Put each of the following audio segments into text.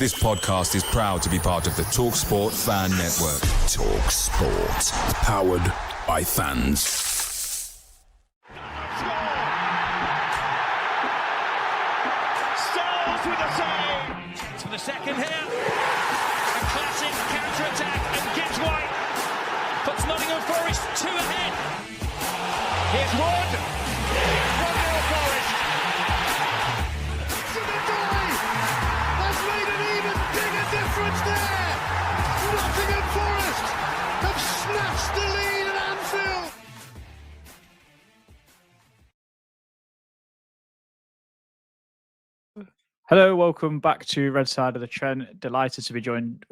This podcast is proud to be part of the TalkSPORT Fan Network. TalkSPORT. Powered by fans. Styles with a save. To the second here. A classic counter-attack, and Gibbs White puts Nottingham Forest 2 ahead. Here's Wood. 1-0 Forest. That's made an even bigger difference there. Nottingham Forest have snatched the lead at Anfield. Hello, welcome back to Red Side of the Trent. Delighted to be joined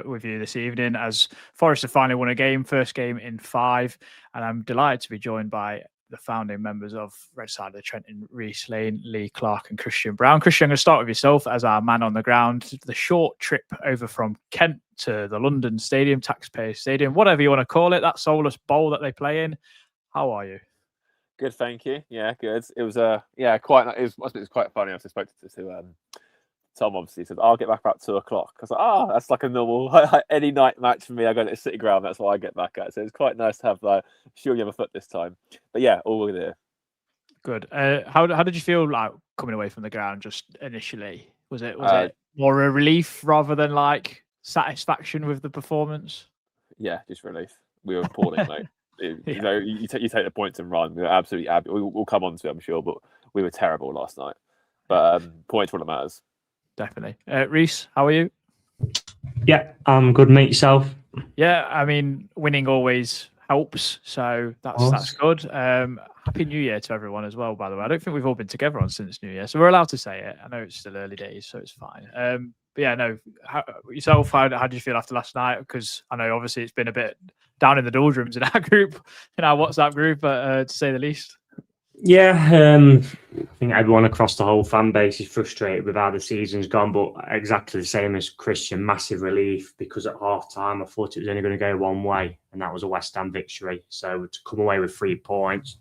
with you this evening as Forest have finally won a game, first game in 5, and I'm delighted to be joined by the founding members of Red Side of the Trent in Reece Lane, Lee Clark and Christian Brown. Christian, I'm going to start with yourself as our man on the ground. The short trip over from Kent to the London Stadium, Taxpayer Stadium, whatever you want to call it, that soulless bowl that they play in. How are you? Good, thank you. Yeah, good. It was quite funny. I spoke to Tom. Obviously, he said I'll get back about 2:00. I was like, that's like a normal any night match for me. I go to the City Ground. That's what I get back at. So it's quite nice to have shooting of a foot this time. But yeah, all good here. Good. How did you feel like coming away from the ground just initially? Was it more a relief rather than like satisfaction with the performance? Yeah, just relief. We were appalling, mate. You know, you take the points and run. We were absolutely. We'll come on to it, I'm sure, but we were terrible last night. But points what matters. Definitely. Reece, how are you? Yeah, I'm good, mate. Yourself? Yeah, I mean, winning always helps, so that's good. Happy New Year to everyone as well, by the way. I don't think we've all been together on since New Year, so we're allowed to say it. I know it's still early days, so it's fine. But yeah, no. Yourself, how did you feel after last night? Because I know obviously it's been a bit down in the doldrums in our group, in our WhatsApp group, to say the least. Yeah, I think everyone across the whole fan base is frustrated with how the season's gone, but exactly the same as Christian, massive relief because at half time I thought it was only going to go one way, and that was a West Ham victory. So to come away with 3 points,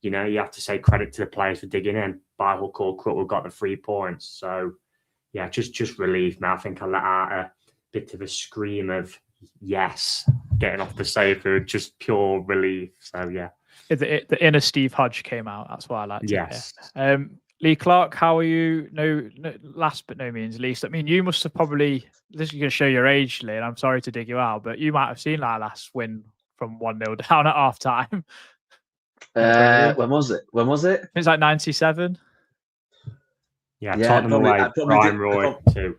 you know, you have to say credit to the players for digging in. By hook or crook, we've got the 3 points. So yeah, just relief, man. I think I let out a bit of a scream of yes, getting off the sofa, just pure relief. So yeah. The inner Steve Hodge came out. That's why I like to yes. hear. Lee Clark, how are you? No, last but no means least. I mean, you must have probably, this is going to show your age, Lee, and I'm sorry to dig you out, but you might have seen our last win from 1-0 down at half time. When was it? It's like 97. Yeah, Tottenham away, Brian Roy too.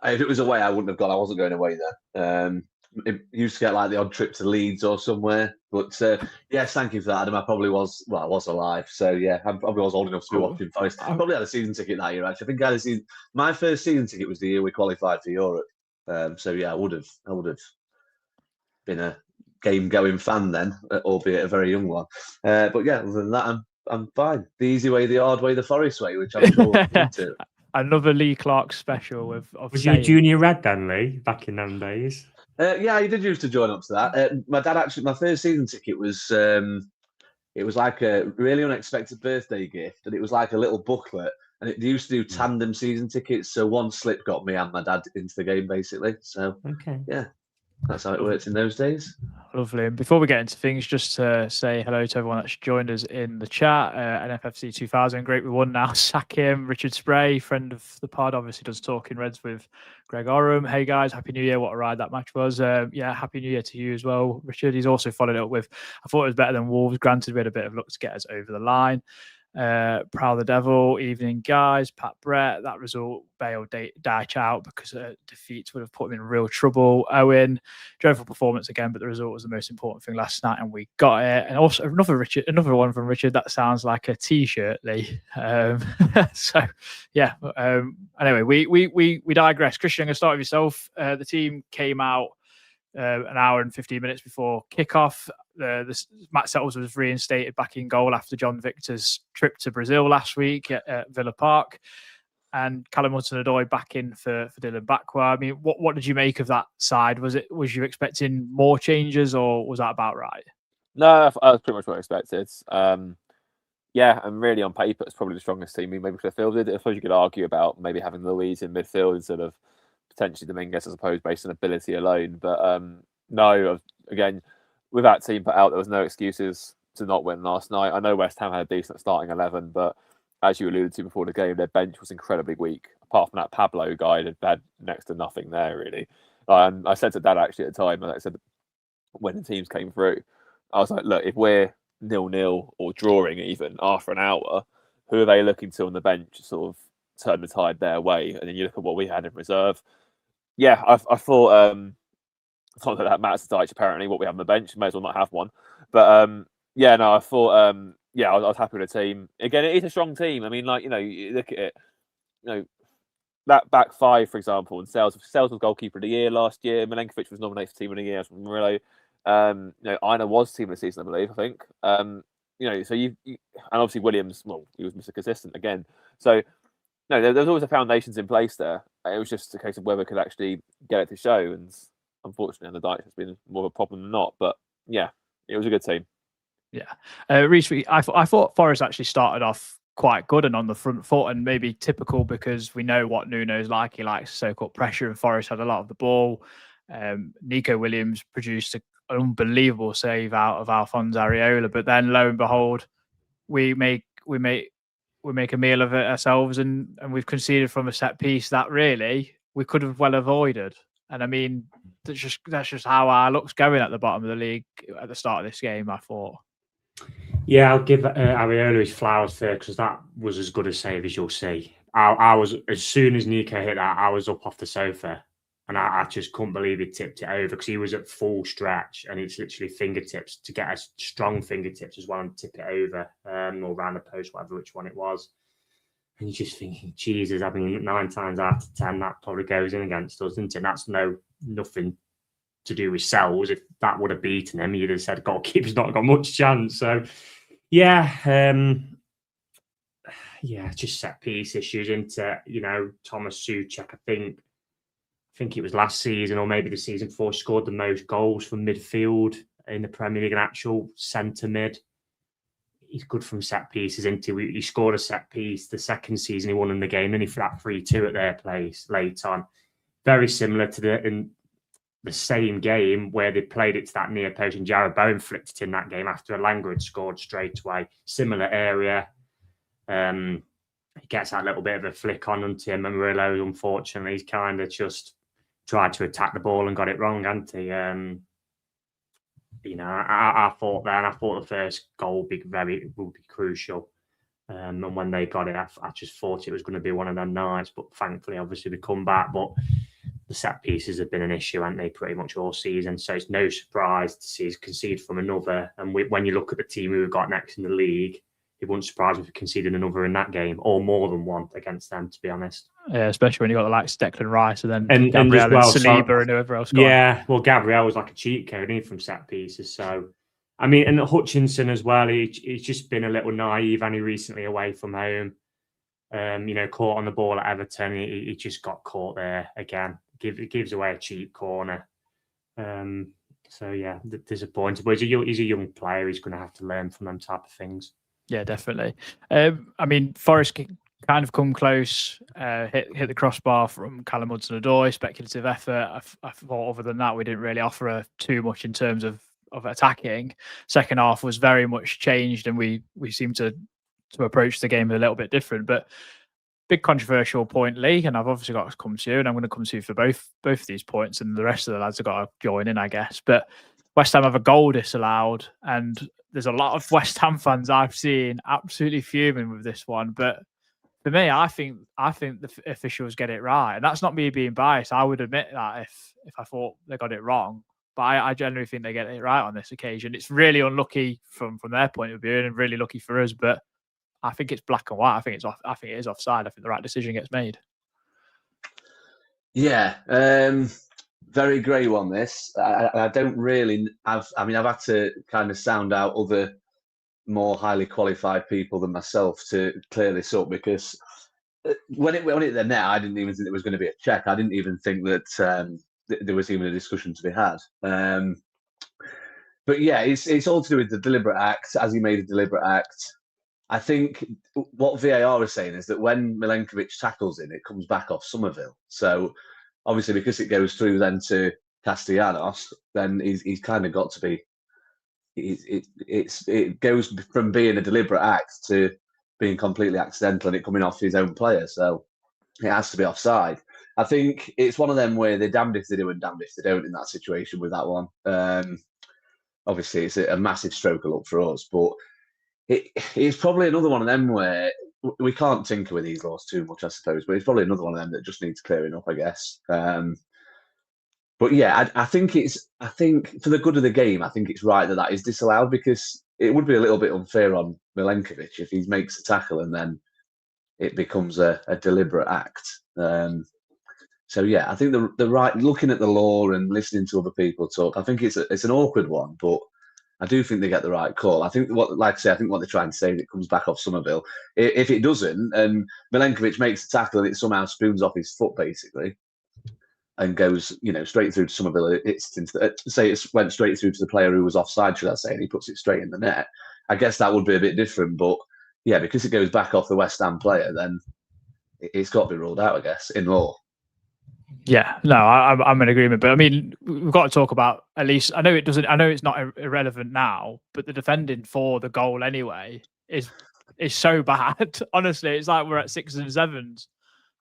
If it was away, I wouldn't have gone. I wasn't going away there. It used to get like the odd trip to Leeds or somewhere. But yes, thank you for that, Adam. I probably was, I was alive. So yeah, I probably was old enough to be watching Forest. I probably had a season ticket that year, actually. I think I had my first season ticket was the year we qualified for Europe. So yeah, I would have been a game-going fan then, albeit a very young one. But yeah, other than that, I'm fine. The easy way, the hard way, the Forest way, which I'm sure we'll come to. Another Lee Clark special Was you junior red then, Lee, back in them days? Yeah, he did used to join up to that. My dad actually, my first season ticket was, it was like a really unexpected birthday gift, and it was like a little booklet, and they used to do tandem season tickets, so one slip got me and my dad into the game, basically. So, okay. Yeah, that's how it worked in those days. Lovely. And before we get into things, just to say hello to everyone that's joined us in the chat. NFFC 2000, great we won now. Sack him. Richard Spray, friend of the pod, obviously does Talking Reds with Greg Oram. Hey guys, Happy New Year. What a ride that match was. Yeah, Happy New Year to you as well, Richard. He's also followed it up with, I thought it was better than Wolves. Granted, we had a bit of luck to get us over the line. Proud of the Devil, evening guys, Pat Brett, that result bailed Dyche out because defeats would have put him in real trouble. Owen, dreadful performance again, but the result was the most important thing last night and we got it. And also another one from Richard that sounds like a t-shirt, Lee. So yeah, anyway, we digress. Christian, I'm going to start with yourself. The team came out an hour and 15 minutes before kickoff. Matt Settles was reinstated back in goal after John Victor's trip to Brazil last week at Villa Park, and Callum Hudson-Odoi back in for Dylan Bakwa. I mean, what did you make of that side? Was you expecting more changes, or was that about right? No, I was pretty much what I expected. Yeah, and really on paper, it's probably the strongest team we maybe could have fielded. I suppose you could argue about maybe having Louise in midfield instead of potentially Dominguez, I suppose, based on ability alone. But no, again, with that team put out, there was no excuses to not win last night. I know West Ham had a decent starting 11, but as you alluded to before the game, their bench was incredibly weak. Apart from that Pablo guy, they'd had next to nothing there, really. And I said to Dad actually at the time, and I said, when the teams came through, I was like, look, if we're 0-0 or drawing even after an hour, who are they looking to on the bench to sort of turn the tide their way? And then you look at what we had in reserve. Yeah, I thought, not that matters to Dyche, apparently, what we have on the bench. May as well not have one. But yeah, no, I thought, I was happy with the team. Again, it is a strong team. I mean, like, you look at it, that back five, for example, and Sales was goalkeeper of the year last year. Milenkovic was nominated for team of the year from Murillo. Aina was team of the season, I believe. I think. So you and obviously Williams. Well, he was Mr. Consistent again. So no, there's always the foundations in place there. It was just a case of whether we could actually get it to show, and unfortunately, on the Dyche has been more of a problem than not. But yeah, it was a good team. Yeah, Reece, I thought Forest actually started off quite good and on the front foot, and maybe typical because we know what Nuno's like. He likes to soak up pressure, and Forest had a lot of the ball. Nico Williams produced an unbelievable save out of Alphonse Areola, but then lo and behold, we make a meal of it ourselves, and we've conceded from a set piece that really we could have well avoided. And I mean, that's just how our luck's going at the bottom of the league at the start of this game, I thought. Yeah, I'll give Areola his flowers there, because that was as good a save as you'll see. I was, as soon as Nico hit that, I was up off the sofa, and I just couldn't believe he tipped it over, because he was at full stretch, and it's literally fingertips to get a strong fingertips as well and tip it over, or around the post, whatever which one it was. And you're just thinking, Jesus, I mean, 9 times out of 10, that probably goes in against us, isn't it? And that's nothing to do with Sells. If that would have beaten him, you'd have said goalkeeper's not got much chance. So, yeah, just set piece issues into, Thomas Souček. I think it was last season or maybe the season before, scored the most goals from midfield in the Premier League, an actual centre mid. He's good from set pieces, isn't he? He scored a set piece the second season he won in the game, and he threw that 3-2 at their place late on. Very similar to in the same game where they played it to that near post, and Jarrod Bowen flicked it in that game after Alanga had scored straight away. Similar area. He gets that little bit of a flick on onto him, and Murillo, unfortunately, he's kind of just tried to attack the ball and got it wrong, hasn't he? I thought the first goal would be crucial. And when they got it, I just thought it was going to be one of them nights. But thankfully, obviously, we come back. But the set pieces have been an issue, haven't they, pretty much all season. So it's no surprise to see us concede from another. And when you look at the team we've got next in the league, it wouldn't surprise me if we conceded another in that game, or more than one against them, to be honest. Yeah, especially when you got the likes of Declan Rice and then Gabriel and Saliba and whoever else. Yeah, well, Gabriel was like a cheat code, isn't he, from set pieces. So, I mean, and Hutchinson as well, he's just been a little naive, and he recently away from home. Caught on the ball at Everton. He just got caught there again. It gives away a cheap corner. So, yeah, disappointed. But he's a young player. He's going to have to learn from them type of things. Yeah, definitely. I mean, Forest kind of come close, hit the crossbar from Callum Hudson-Odoi, speculative effort. I thought other than that, we didn't really offer too much in terms of attacking. Second half was very much changed, and we seemed to approach the game a little bit different. But big controversial point, Lee, and I've obviously got to come to you, and I'm going to come to you for both of these points, and the rest of the lads have got to join in, I guess. But West Ham have a goal disallowed, and there's a lot of West Ham fans I've seen absolutely fuming with this one. But for me, I think the officials get it right, and that's not me being biased. I would admit that if I thought they got it wrong, but I generally think they get it right on this occasion. It's really unlucky from their point of view, and really lucky for us. But I think it's black and white. I think it is offside. I think the right decision gets made. Yeah, very grey one. This I don't really have. I mean, I've had to kind of sound out other more highly qualified people than myself to clear this up, because when it hit the net, I didn't even think there was going to be a check. I didn't even think that there was even a discussion to be had. But yeah, it's all to do with the deliberate act. As he made a deliberate act, I think what VAR is saying is that when Milenkovic tackles him, it comes back off Somerville. So obviously because it goes through then to Castellanos, then he's kind of got to be. It goes from being a deliberate act to being completely accidental and it coming off his own player. So it has to be offside. I think it's one of them where they're damned if they do and damned if they don't in that situation with that one. Obviously, it's a massive stroke of luck for us, but it's probably another one of them where we can't tinker with these laws too much, I suppose. But it's probably another one of them that just needs clearing up, I guess. But yeah, I think for the good of the game, I think it's right that is disallowed because it would be a little bit unfair on Milenkovic if he makes a tackle and then it becomes a deliberate act. So yeah, I think the right looking at the law and listening to other people talk, I think it's an awkward one, but I do think they get the right call. I think what they're trying to say is it comes back off Somerville. If it doesn't, and Milenkovic makes a tackle and it somehow spoons off his foot basically, and goes straight through to Somerville, say it went straight through to the player who was offside, should I say, and he puts it straight in the net. I guess that would be a bit different, but yeah, because it goes back off the West Ham player, then it's got to be ruled out, I guess, in law. Yeah, no, I'm in agreement. But I mean, we've got to talk about at least. I know it's not irrelevant now, but the defending for the goal anyway is so bad. Honestly, it's like we're at 6s and 7s.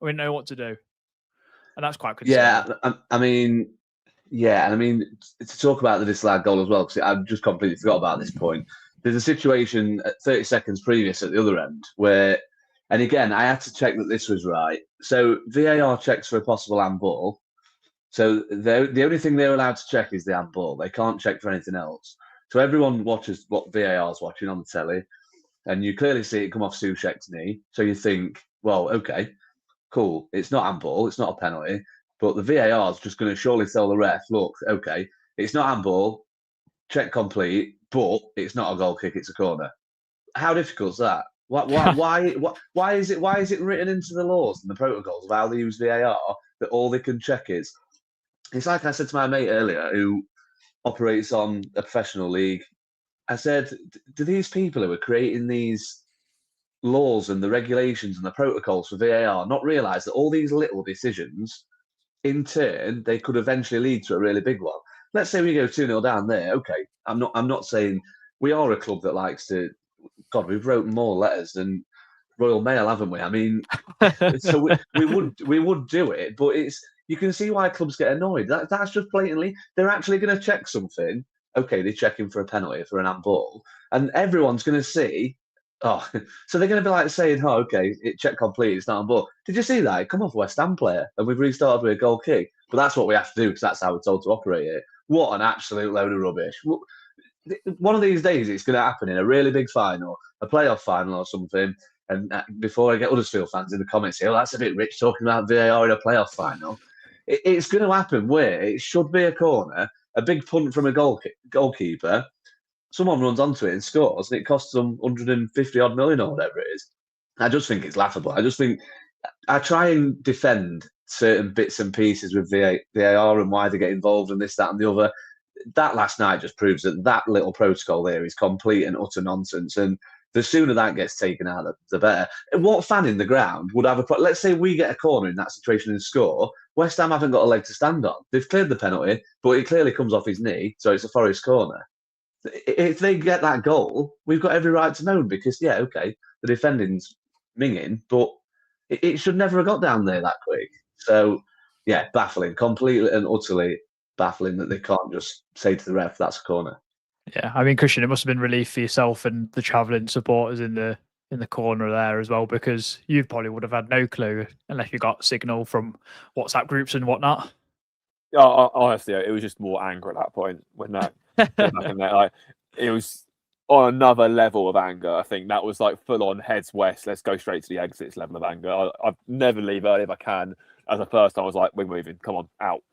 We don't know what to do, and that's quite concerning. Yeah, I mean, to talk about the disallowed goal as well, because I just completely forgot about this point. There's a situation at 30 seconds previous at the other end where. And again, I had to check that this was right. So VAR checks for a possible handball. So the only thing they're allowed to check is the handball. They can't check for anything else. So everyone watches what VAR's watching on the telly, and you clearly see it come off Soucek's knee. So you think, well, okay, cool. It's not handball. It's not a penalty. But the VAR's just going to surely tell the ref, look, okay, it's not handball. Check complete, but it's not a goal kick. It's a corner. How difficult is that? Why is it written into the laws and the protocols of how they use VAR that all they can check is? It's like I said to my mate earlier who operates on a professional league. I said, do these people who are creating these laws and the regulations and the protocols for VAR not realise that all these little decisions, in turn, they could eventually lead to a really big one? Let's say we go 2-0 down there. Okay, I'm not saying we are a club that likes to. God, we've wrote more letters than Royal Mail, haven't we? I mean, so we would do it, but you can see why clubs get annoyed. That's just blatantly they're actually going to check something. Okay, they're checking for a penalty for an handball, and everyone's going to see. Oh, so they're going to be like saying, "Oh, okay, it check complete. It's not handball." Did you see that? It come off a West Ham player, and we've restarted with a goal kick. But that's what we have to do because that's how we're told to operate it. What an absolute load of rubbish! One of these days, it's going to happen in a really big final, a playoff final or something. And before I get Huddersfield fans in the comments here, that's a bit rich talking about VAR in a playoff final. It's going to happen where it should be a corner, a big punt from a goalkeeper, someone runs onto it and scores, and it costs them 150 odd million or whatever it is. I just think it's laughable. I try and defend certain bits and pieces with VAR and why they get involved and this, that, and the other. That last night just proves that little protocol there is complete and utter nonsense. And the sooner that gets taken out, the better. What fan in the ground would have let's say we get a corner in that situation and score. West Ham haven't got a leg to stand on. They've cleared the penalty, but it clearly comes off his knee, so it's a Forest corner. If they get that goal, we've got every right to moan because, yeah, okay, the defending's minging, but it should never have got down there that quick. So, yeah, baffling, completely and utterly baffling that they can't just say to the ref that's a corner. Yeah, I mean, Christian, it must have been relief for yourself and the travelling supporters in the corner there as well, because you probably would have had no clue unless you got signal from WhatsApp groups and whatnot. Honestly, it was just more anger at that point when that it was on another level of anger. I think that was like full on heads west. Let's go straight to the exits level of anger. I'd never leave early if I can. As a first, I was like, we're moving. Come on, out.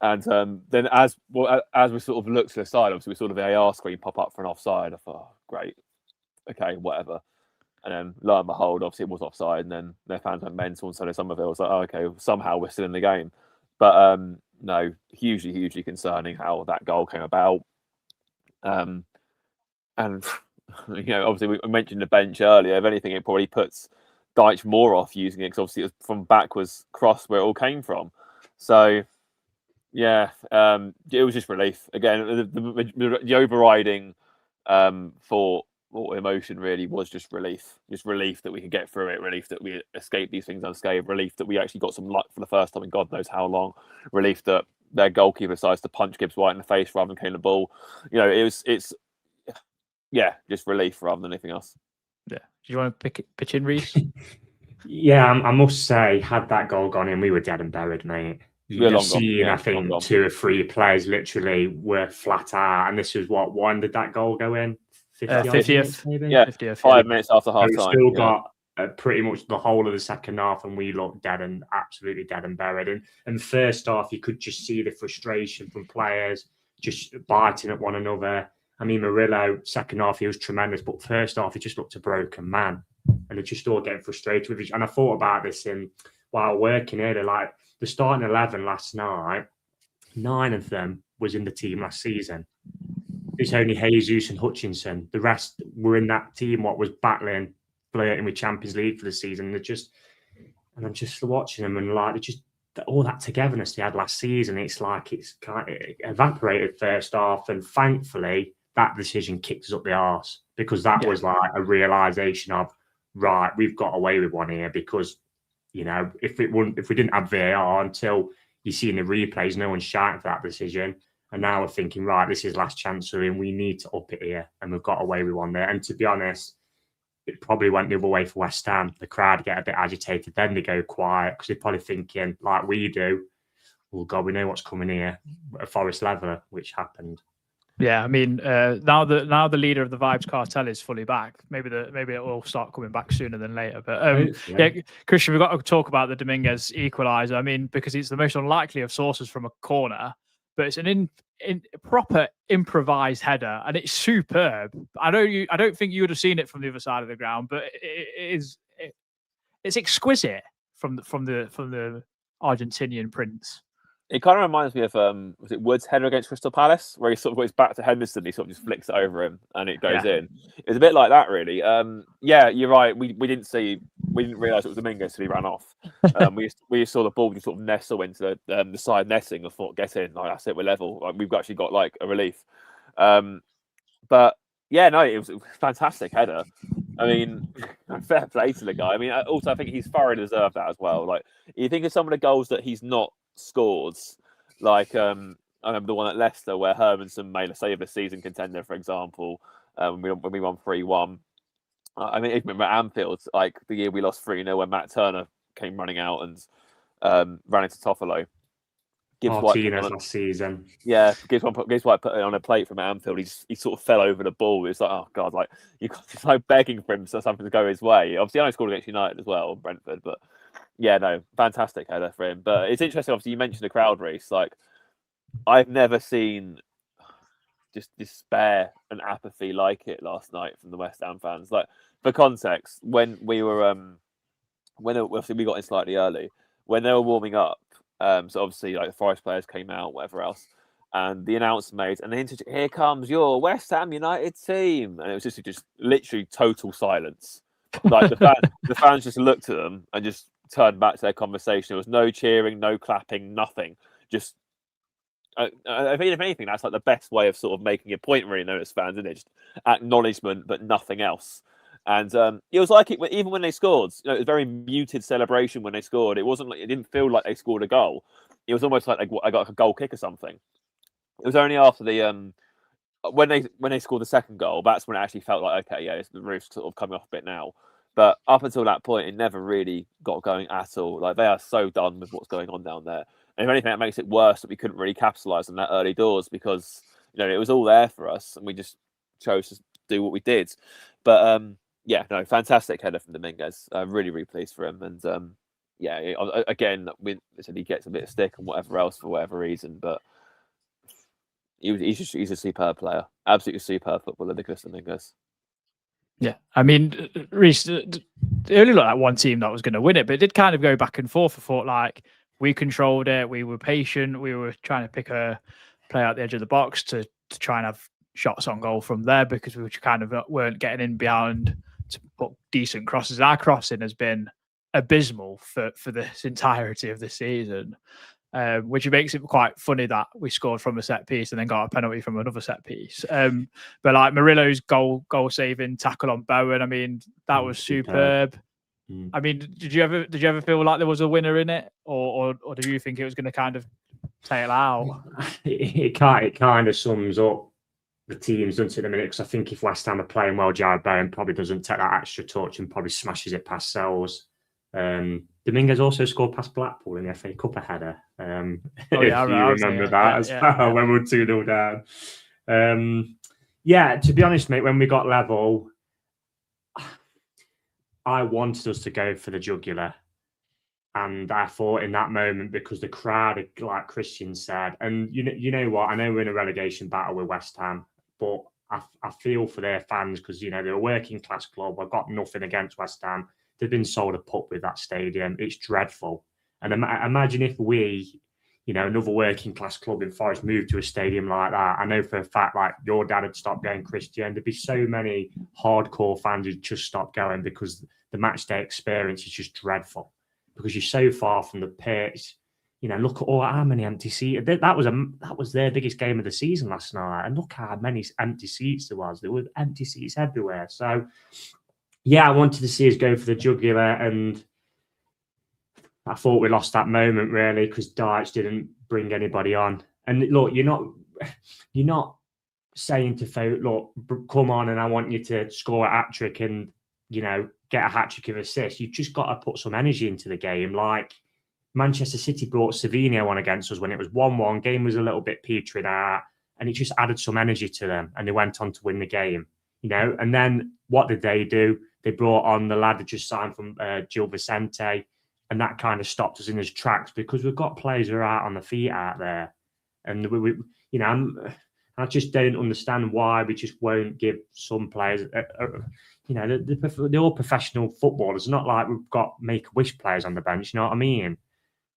And then as we sort of looked to the side, obviously we saw the VAR screen pop up for an offside. I thought, oh, great, okay, whatever. And then lo and behold, obviously it was offside. And then their fans went mental, and so did Somerville. I was like, oh, okay, somehow we're still in the game. But no, hugely, hugely concerning how that goal came about. And obviously we mentioned the bench earlier. If anything, it probably puts Deitch more off using it because obviously it was from backwards cross where it all came from. So, yeah, it was just relief. Again, the overriding thought or emotion really was just relief. Just relief that we could get through it, relief that we escaped these things unscathed, relief that we actually got some luck for the first time in God knows how long, relief that their goalkeeper decides to punch Gibbs White in the face rather than killing the ball. It's just relief rather than anything else. Yeah. Do you want to pitch in, Reece? Yeah, I must say, had that goal gone in, we were dead and buried, mate. You'd have seen, I think, 2 or 3 players literally were flat out, and this was when did that goal go in? 50th, maybe? Yeah, 50th. 5 minutes after half We time. still got pretty much the whole of the second half, and we looked absolutely dead and buried. And first half, you could just see the frustration from players just biting at one another. I mean, Murillo, second half, he was tremendous, but first half, he just looked a broken man. And they're just all getting frustrated with each. And I thought about this while working here. Like the starting 11 last night, 9 of them was in the team last season. It's only Jesus and Hutchinson. The rest were in that team what was flirting with Champions League for the season. And I'm just watching them and like just all that togetherness they had last season. It's like it's kind of evaporated first half, and thankfully that decision kicked us up the arse, because that was like a realization of, right, we've got away with one here, because if we didn't have VAR until you see in the replays, no one's shouting for that decision. And now we're thinking, right, this is last chance, and we need to up it here, and we've got away with one there. And to be honest, it probably went the other way for West Ham. The crowd get a bit agitated, then they go quiet, because they're probably thinking, like we do, oh God, we know what's coming here, a Forest leveler, which happened. Yeah, I mean, now the leader of the Vibes cartel is fully back. Maybe it will start coming back sooner than later. But Christian, we've got to talk about the Dominguez equaliser. I mean, because it's the most unlikely of sources from a corner, but it's an in proper improvised header, and it's superb. I don't think you would have seen it from the other side of the ground, but it's exquisite from the Argentinian prince. It kind of reminds me of was it Wood's header against Crystal Palace, where he sort of goes back to Henderson, he sort of just flicks it over him and it goes in. It's a bit like that, really. Yeah, you're right. We didn't realise it was Dominguez till he ran off. We saw the ball just sort of nestle into the side netting and thought, get in, like that's it, we're level. Like, we've actually got like a relief. But yeah, no, it was a fantastic header. I mean, fair play to the guy. I mean, also I think he's thoroughly deserved that as well. Like, you think of some of the goals that he's not scored, like I remember the one at Leicester where Hermanson made a save, a season contender, for example, when we won 3-1. I mean, I remember Anfield, like the year we lost 3-0 when Matt Turner came running out and ran into Toffolo. Martinez last season. Yeah, Gibbs White put it on a plate from Anfield. He sort of fell over the ball. It's like, oh God, like it's like begging for him for something to go his way. Obviously, I only scored against United as well, Brentford, but yeah, no, fantastic header for him. But it's interesting, obviously, you mentioned the crowd race. Like, I've never seen just despair and apathy like it last night from the West Ham fans. Like, for context, when we were, obviously we got in slightly early, when they were warming up, so obviously, like, the Forest players came out, whatever else, and the announcement made, and then here comes your West Ham United team, and it was just literally total silence. Like the fans just looked at them and just turned back to their conversation. There was no cheering, no clapping, nothing. Just, I think if anything, that's like the best way of sort of making a point, really, known as fans, isn't it? Just acknowledgement, but nothing else. And it was like it even when they scored. It was a very muted celebration when they scored. It wasn't like, it didn't feel like they scored a goal. It was almost like I got a goal kick or something. It was only after the when they scored the second goal, that's when it actually felt like, okay, yeah, the roof's sort of coming off a bit now. But up until that point, it never really got going at all. Like, they are so done with what's going on down there. And if anything, that makes it worse that we couldn't really capitalise on that early doors, because it was all there for us, and we just chose to do what we did. But yeah, no, fantastic header from Dominguez. Really, really pleased for him. And yeah, again, he gets a bit of stick and whatever else for whatever reason, but he's a superb player, absolutely superb footballer, Nicholas Dominguez. Yeah, I mean, Reece, it only looked like one team that was going to win it, but it did kind of go back and forth. I thought, like, we controlled it, we were patient, we were trying to pick a play out the edge of the box to try and have shots on goal from there, because we kind of weren't getting in behind to put decent crosses. Our crossing has been abysmal for this entirety of the season. which makes it quite funny that we scored from a set piece and then got a penalty from another set piece. But like Murillo's goal saving tackle on Bowen, I mean, that was superb. I mean, did you ever feel like there was a winner in it, or did you think it was going to kind of tail out? It kind of sums up the teams, doesn't it, at the minute? Because I think if West Ham are playing well, Jared Bowen probably doesn't take that extra touch and probably smashes it past Sells. Dominguez also scored past Blackpool in the FA Cup header. If you remember that as well, when we were 2-0 down. To be honest, mate, when we got level, I wanted us to go for the jugular. And I thought in that moment, because the crowd, like Christian said, and you know what, I know we're in a relegation battle with West Ham, but I feel for their fans because, they're a working class club. I've got nothing against West Ham. They've been sold a pup with that stadium. It's dreadful. And imagine if we, another working class club in Forest moved to a stadium like that. I know for a fact, like your dad had stopped going, Christian. There'd be so many hardcore fans who'd just stop going because the match day experience is just dreadful. Because you're so far from the pitch, look at how many empty seats. That was their biggest game of the season last night, and look how many empty seats there was. There were empty seats everywhere. So, I wanted to see us go for the jugular, and I thought we lost that moment really because Dyche didn't bring anybody on. And look, you're not saying to folk, look, come on, and I want you to score a hat trick and get a hat-trick of assists. You've just got to put some energy into the game. Like Manchester City brought Savinho on against us when it was 1-1. Game was a little bit petering out, and it just added some energy to them, and they went on to win the game. And then what did they do? They brought on the lad that just signed from Gil Vicente, and that kind of stopped us in his tracks because we've got players who are out on the feet out there. And I just don't understand why we just won't give some players they're all professional footballers. It's not like we've got Make-A-Wish players on the bench. You know what I mean?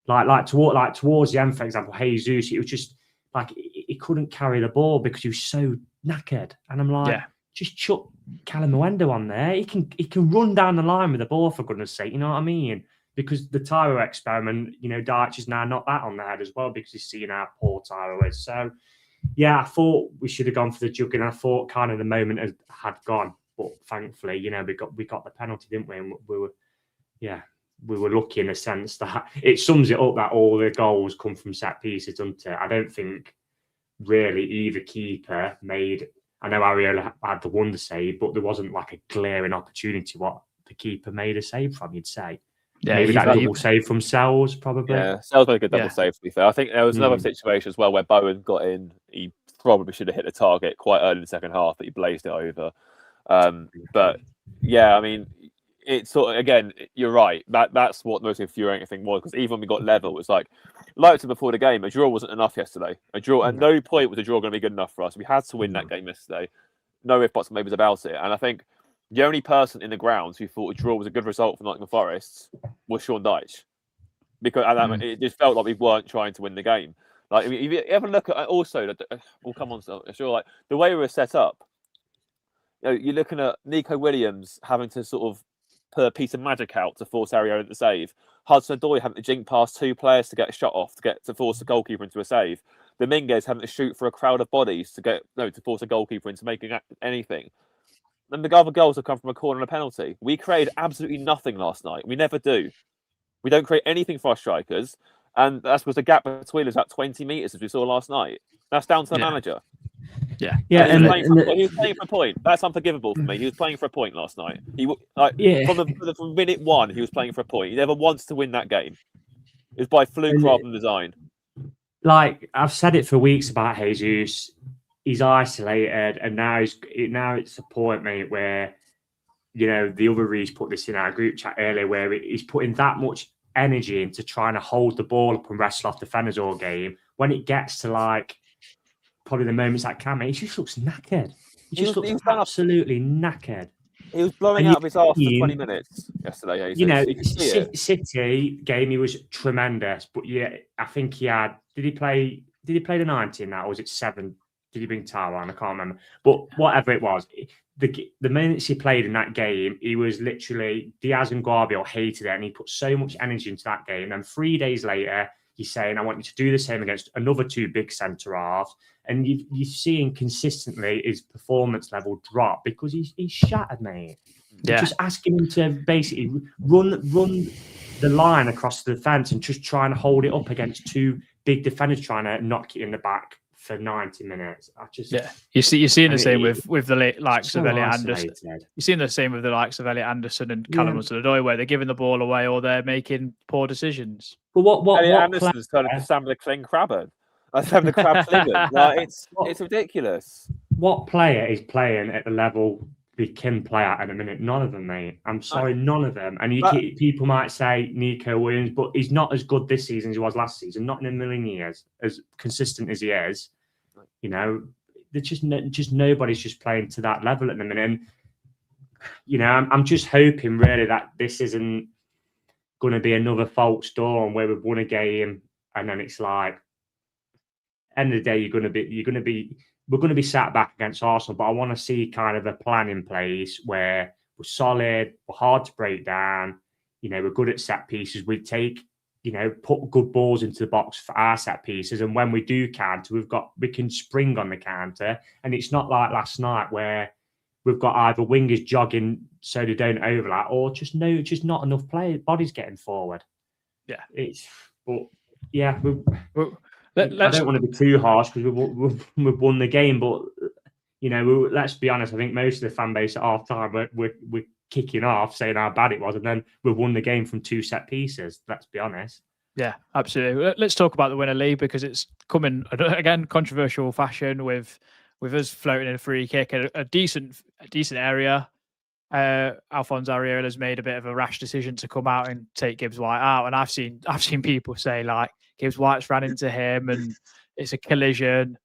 Like towards the end, for example, Jesus, it was just like he couldn't carry the ball because he was so knackered. And I'm like, just chuck Callum Mwenda on there. He can run down the line with the ball, for goodness sake. You know what I mean? Because the Tyro experiment, Dyche is now not that on the head as well because he's seeing how poor Tyro is. So, I thought we should have gone for the jug, and I thought kind of the moment had gone. But thankfully, we got the penalty, didn't we? And we were lucky in the sense that it sums it up that all the goals come from set pieces, doesn't it? I don't think really either keeper made. I know Ariola had the wonder save, but there wasn't like a glaring opportunity what the keeper made a save from. You'd say, maybe that double save from Sells, probably. Yeah, Sells made a good double save. To be fair, I think there was another situation as well where Bowen got in. He probably should have hit the target quite early in the second half, but he blazed it over. But I mean, it's sort of, again, you're right. That's what the most infuriating thing was, because even when we got level, it was like I said before the game, a draw wasn't enough yesterday. A draw at no point was a draw going to be good enough for us. We had to win that game yesterday. No ifs, buts, and maybes about it. And I think the only person in the grounds who thought a draw was a good result for Nottingham Forest was Sean Dyche, because at that moment, it just felt like we weren't trying to win the game. Like, I mean, if you ever look at also, we'll come on, sure, like the way we were set up. You're looking at Nico Williams having to sort of put a piece of magic out to force Ariola to save. Hudson-Odoi having to jink past two players to get a shot off to force the goalkeeper into a save. Dominguez having to shoot for a crowd of bodies to force a goalkeeper into making anything. And the other goals have come from a corner and a penalty. We created absolutely nothing last night. We never do. We don't create anything for our strikers, and that's because the gap between us is about 20 metres, as we saw last night. That's down to the manager. Yeah. He was playing for a point. That's unforgivable for me. He was playing for a point last night. From minute one, he was playing for a point. He never wants to win that game. It was by fluke rather than design. Like I've said it for weeks about Jesus. He's isolated, and now it's a point, mate, where the other Reece put this in our group chat earlier, where he's putting that much energy into trying to hold the ball up and wrestle off defenders all game. When it gets to like probably the moments that can, he just looks knackered. He just looks absolutely knackered. He was blowing out of his arse for 20 minutes yesterday. City game, he was tremendous. But I think he had. Did he play the 90 in that, or was it 7? Did he bring Tara on? I can't remember. But whatever it was, the minutes he played in that game, he was literally Diaz and Guardiola hated it, and he put so much energy into that game. And 3 days later, you're saying, I want you to do the same against another two big centre halves. And you're seeing consistently his performance level drop because he's shattered, mate. Yeah. Just asking him to basically run the line across the defence and just trying to hold it up against two big defenders trying to knock it in the back for 90 minutes. You're seeing the same with the likes so of Elliot Anderson. You're seeing the same with the likes of Elliot Anderson and Callum Hudson-Odoi, where they're giving the ball away or they're making poor decisions. But what Elliot Anderson's turning to Sam the Cling Crabber. Sam the Crab Clingan. Like, it's ridiculous. What player is playing at the level they can play at the minute? None of them, mate. I'm sorry, none of them. And people might say Nico Williams, but he's not as good this season as he was last season. Not in a million years, as consistent as he is. You know, there's just nobody's just playing to that level at the minute. And, you know, I'm just hoping really that this isn't going to be another false dawn where we've won a game and then it's like, end of the day, we're going to be sat back against Arsenal, but I want to see kind of a plan in place where we're solid, we're hard to break down, you know, we're good at set pieces. We take, you know, put good balls into the box for our set pieces. And when we do counter, we can spring on the counter. And it's not like last night where we've got either wingers jogging so they don't overlap or just not enough bodies getting forward. Yeah. I don't want to be too harsh because we've won the game, but you know, let's be honest. I think most of the fan base at half time we're kicking off, saying how bad it was, and then we've won the game from two set pieces. Let's be honest. Yeah, absolutely. Let's talk about the winner league because it's coming again controversial fashion with us floating in a free kick at a decent area. Alphonse Areola's made a bit of a rash decision to come out and take Gibbs White out, and I've seen people say like Gibbs White's ran into him and it's a collision.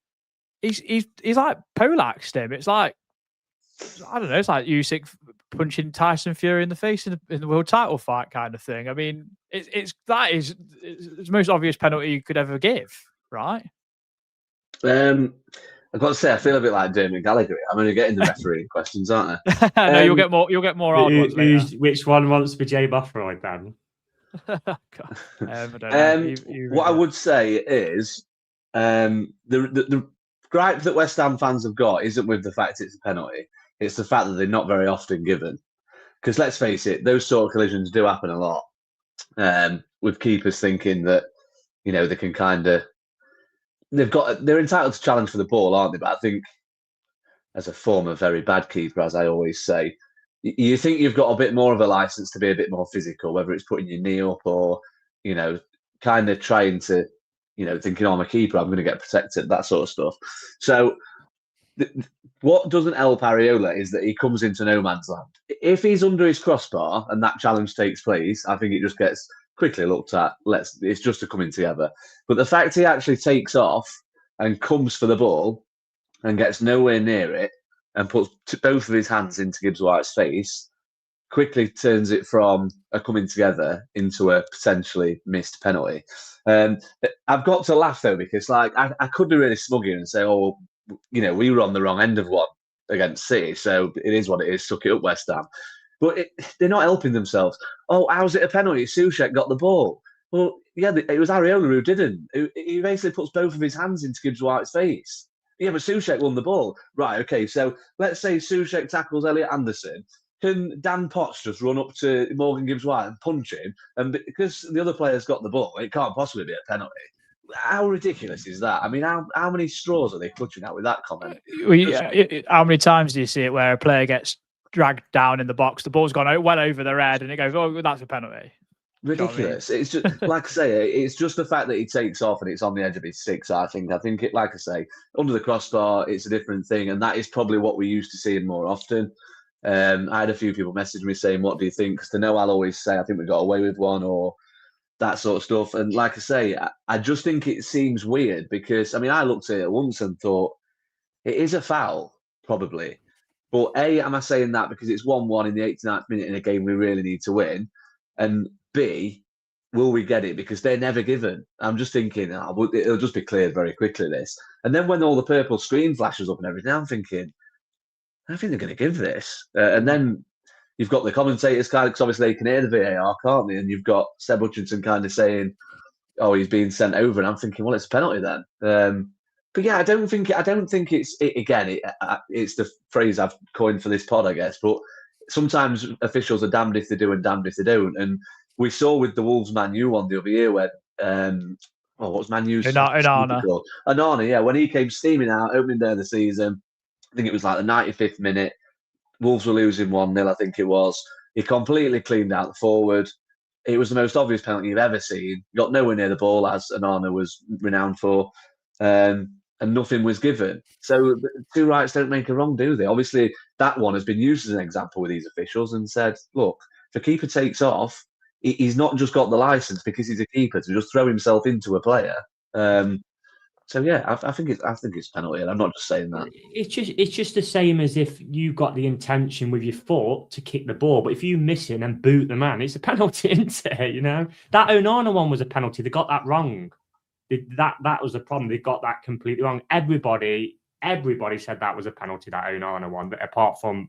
He's like polaxed him. It's like, I don't know, it's like Usyk punching Tyson Fury in the face in the world title fight kind of thing. I mean, it's the most obvious penalty you could ever give, right? I've got to say, I feel a bit like Dermot Gallagher. I'm only getting the refereeing questions, aren't I? No, you'll get more hard ones later. Which one wants to be Jay Bothroyd then? What I would say is the gripe that West Ham fans have got isn't with the fact it's a penalty. It's the fact that they're not very often given. Because let's face it, those sort of collisions do happen a lot. With keepers thinking that, you know, they can kind of... They're entitled to challenge for the ball, aren't they? But I think as a former very bad keeper, as I always say, you think you've got a bit more of a license to be a bit more physical, whether it's putting your knee up or, you know, kind of trying to, you know, thinking, oh, I'm a keeper, I'm going to get protected, that sort of stuff. So what doesn't help Areola is that he comes into no man's land. If he's under his crossbar and that challenge takes place, I think it just gets quickly looked at. It's just a coming together. But the fact he actually takes off and comes for the ball and gets nowhere near it and puts both of his hands into Gibbs White's face, quickly turns it from a coming together into a potentially missed penalty. I've got to laugh though, because like I could be really smug here and say, oh, you know, we were on the wrong end of one against City, so it is what it is. Suck it up, West Ham. But they're not helping themselves. Oh, how's it a penalty? Soucek got the ball. Well, yeah, it was Areola who didn't. He basically puts both of his hands into Gibbs White's face. Yeah, but Soucek won the ball. Right, okay, so let's say Soucek tackles Elliot Anderson. Can Dan Potts just run up to Morgan Gibbs White and punch him? And because the other player's got the ball, it can't possibly be a penalty. How ridiculous is that? I mean, how many straws are they clutching at with that comment? How many times do you see it where a player gets dragged down in the box, the ball's gone well over their head, and it goes, oh, that's a penalty? Ridiculous. You know what I mean? It's just, like I say, it's just the fact that he takes off and it's on the edge of his six, I think. I think it, like I say, under the crossbar, it's a different thing, and that is probably what we used to see more often. I had a few people message me saying, what do you think? Because to know, I'll always say, I think we got away with one, or that sort of stuff. And like I say, I just think it seems weird because, I mean, I looked at it once and thought, it is a foul, probably. But A, am I saying that because it's 1-1 in the 89th minute in a game we really need to win? And B, will we get it? Because they're never given. I'm just thinking, it'll just be cleared very quickly, this. And then when all the purple screen flashes up and everything, I'm thinking, I think they're going to give this. And then you've got the commentators, kind of, because obviously they can hear the VAR, can't they? And you've got Seb Hutchinson kind of saying, oh, he's being sent over, and I'm thinking, well, it's a penalty then. But yeah, I don't think it's it's the phrase I've coined for this pod, I guess. But sometimes officials are damned if they do and damned if they don't. And we saw with the Wolves Man U one the other year when what was Man U's Onana. Onana, yeah, when he came steaming out, opening day of the season, I think it was like the 95th minute. Wolves were losing 1-0, I think it was. He completely cleaned out the forward. It was the most obvious penalty you've ever seen. Got nowhere near the ball, as Onana was renowned for, and nothing was given. So two rights don't make a wrong, do they? Obviously, that one has been used as an example with these officials and said, look, if a keeper takes off, he's not just got the licence because he's a keeper to just throw himself into a player. So yeah, I think it's penalty, and I'm not just saying that. It's just the same as if you got the intention with your foot to kick the ball, but if you miss it and boot the man, it's a penalty, isn't it? You know, that Onana one was a penalty. They got that wrong. That was the problem. They got that completely wrong. Everybody said that was a penalty, that Onana one, but apart from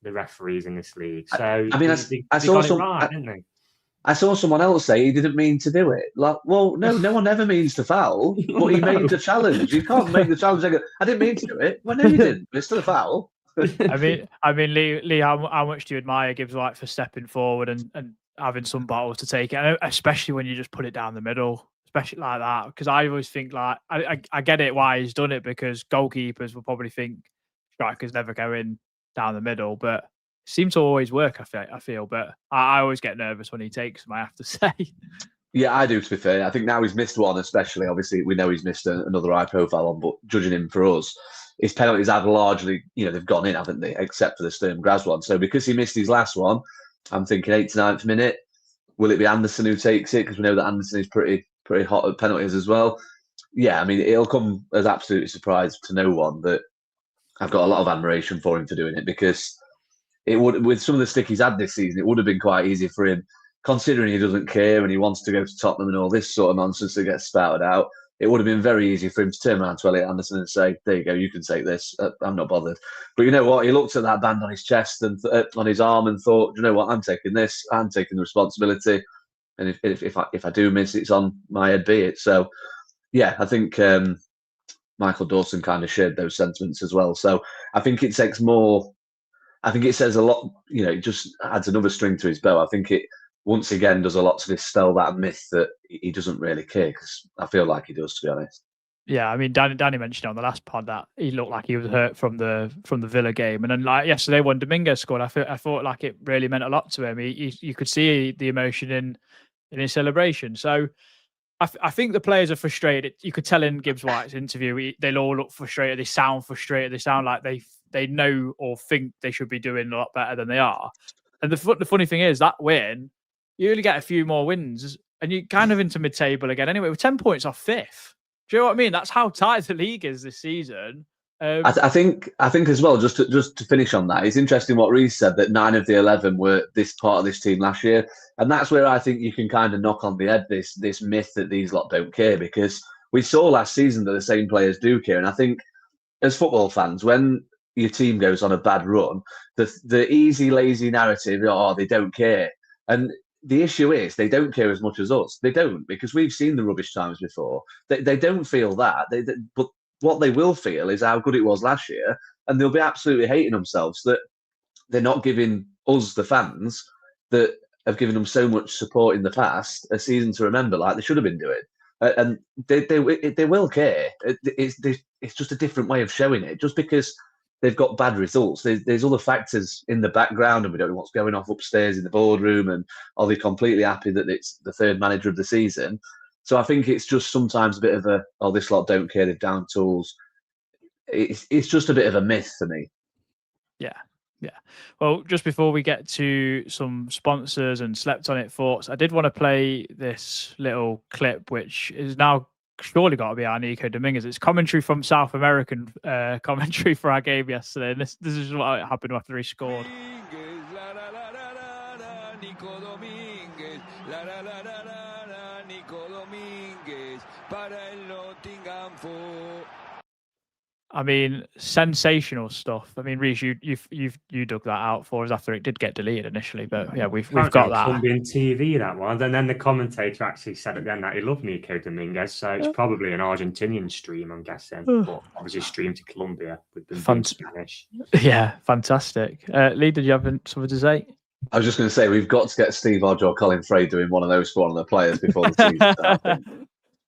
the referees in this league. So I mean, I saw some. Right, didn't they? I saw someone else say he didn't mean to do it. Like, well, no one ever means to foul, but he made the challenge. You can't make the challenge. I didn't mean to do it. Well, no, you didn't. It's still a foul. I mean, Lee, how much do you admire Gibbs White for stepping forward and having some battles to take it, especially when you just put it down the middle, especially like that? Because I always think like I get it why he's done it, because goalkeepers will probably think strikers never go in down the middle, but seems to always work. I feel, but I always get nervous when he takes them, I have to say. Yeah, I do, to be fair. I think now he's missed one, especially. Obviously, we know he's missed another high-profile one, but judging him for us, his penalties have largely, they've gone in, haven't they? Except for the Sturm Graz one. So because he missed his last one, I'm thinking 89th minute. Will it be Anderson who takes it? Because we know that Anderson is pretty hot at penalties as well. Yeah, I mean, it'll come as absolutely surprise to no one that I've got a lot of admiration for him for doing it, because it would, with some of the stick he's had this season, it would have been quite easy for him, considering he doesn't care and he wants to go to Tottenham and all this sort of nonsense that gets spouted out. It would have been very easy for him to turn around to Elliot Anderson and say, there you go, you can take this. I'm not bothered. But you know what? He looked at that band on his chest and on his arm and thought, you know what? I'm taking this. I'm taking the responsibility. And if I do miss, it's on my head, be it. So, yeah, I think Michael Dawson kind of shared those sentiments as well. So I think it takes more. I think it says a lot, it just adds another string to his bow. I think it, once again, does a lot to dispel that myth that he doesn't really care, because I feel like he does, to be honest. Yeah, I mean, Danny mentioned on the last pod that he looked like he was hurt from the Villa game, and then like yesterday when Dominguez scored, I thought like it really meant a lot to him. You could see the emotion in his celebration. So I think the players are frustrated. You could tell in Gibbs White's interview, they'll all look frustrated. They sound frustrated. They sound like they know or think they should be doing a lot better than they are. And the funny thing is, that win, you only get a few more wins and you're kind of into mid-table again anyway. We're 10 points off fifth. Do you know what I mean? That's how tight the league is this season. I think as well, just to finish on that, it's interesting what Reece said, that 9 of the 11 were this part of this team last year. And that's where I think you can kind of knock on the head this myth that these lot don't care, because we saw last season that the same players do care. And I think as football fans, when your team goes on a bad run, the easy, lazy narrative, they don't care. And the issue is they don't care as much as us. They don't, because we've seen the rubbish times before. They don't feel that. But what they will feel is how good it was last year, and they'll be absolutely hating themselves that they're not giving us, the fans, that have given them so much support in the past, a season to remember, like they should have been doing. And they will care. It's just a different way of showing it. Just because they've got bad results, there's other factors in the background, and we don't know what's going off upstairs in the boardroom, and are they completely happy that it's the third manager of the season? So I think it's just sometimes a bit of a, this lot don't care, they've down tools. It's just a bit of a myth for me. Yeah. Well, just before we get to some sponsors and slept on it thoughts, I did want to play this little clip, which is now surely got to be our Nico Dominguez. It's commentary from South American commentary for our game yesterday. And this is what happened after he scored. Nico Dominguez, Nico Dominguez para el Nottingham. I mean, sensational stuff. I mean, Reece, you dug that out for us after it did get deleted initially, but yeah, we've got that. Colombian TV, that one. And then the commentator actually said at the end that he loved Nico Dominguez, so it's probably an Argentinian stream, I'm guessing, but obviously streamed to Colombia with them being Spanish. Yeah, fantastic. Lee, did you have something to say? I was just going to say, we've got to get Steve Hodge or Colin Frey doing one of those for one of the players before the season starts.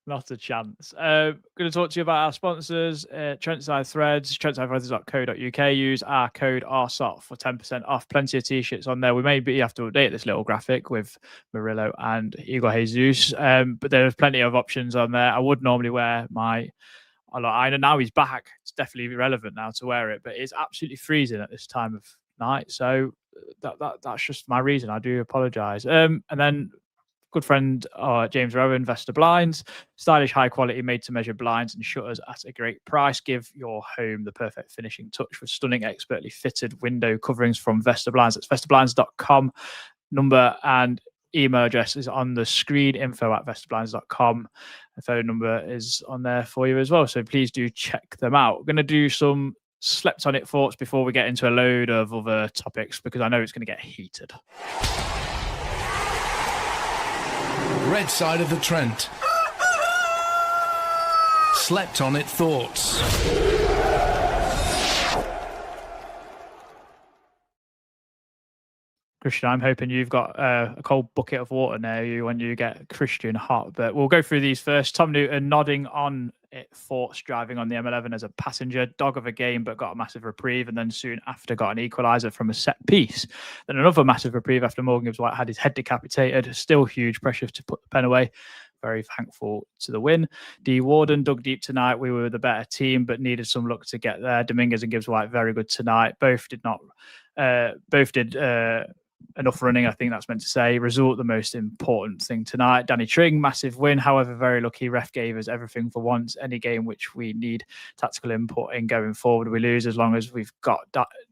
Not a chance. Going to talk to you about our sponsors, Trent Sigh Threads, trentsighthreads.co.uk. Use our code RSOT for 10% off. Plenty of t-shirts on there. We maybe have to update this little graphic with Murillo and Igor Jesus, but there's plenty of options on there. I would normally wear my iron. Now he's back. It's definitely relevant now to wear it, but it's absolutely freezing at this time of night. So that's just my reason. I do apologise. And then good friend James Rowan, Vesta Blinds, stylish, high quality, made to measure blinds and shutters at a great price. Give your home the perfect finishing touch with stunning, expertly fitted window coverings from Vesta Blinds. That's vestablinds.com. Number and email address is on the screen, info@vestablinds.com. The phone number is on there for you as well. So please do check them out. We're going to do some slept on it thoughts before we get into a load of other topics, because I know it's going to get heated. Red side of the Trent. Slept on it thoughts. Christian, I'm hoping you've got a cold bucket of water near you when you get Christian hot. But we'll go through these first. Tom Newton nodding on it, thoughts driving on the M11 as a passenger. Dog of a game, but got a massive reprieve, and then soon after got an equaliser from a set piece. Then another massive reprieve after Morgan Gibbs-White had his head decapitated. Still huge pressure to put the pen away. Very thankful to the win. D. Warden dug deep tonight. We were the better team, but needed some luck to get there. Dominguez and Gibbs-White very good tonight. Both did enough running, I think that's meant to say. Result, the most important thing tonight. Danny Tring, massive win. However, very lucky. Ref gave us everything for once. Any game which we need tactical input in going forward, we lose as long as we've got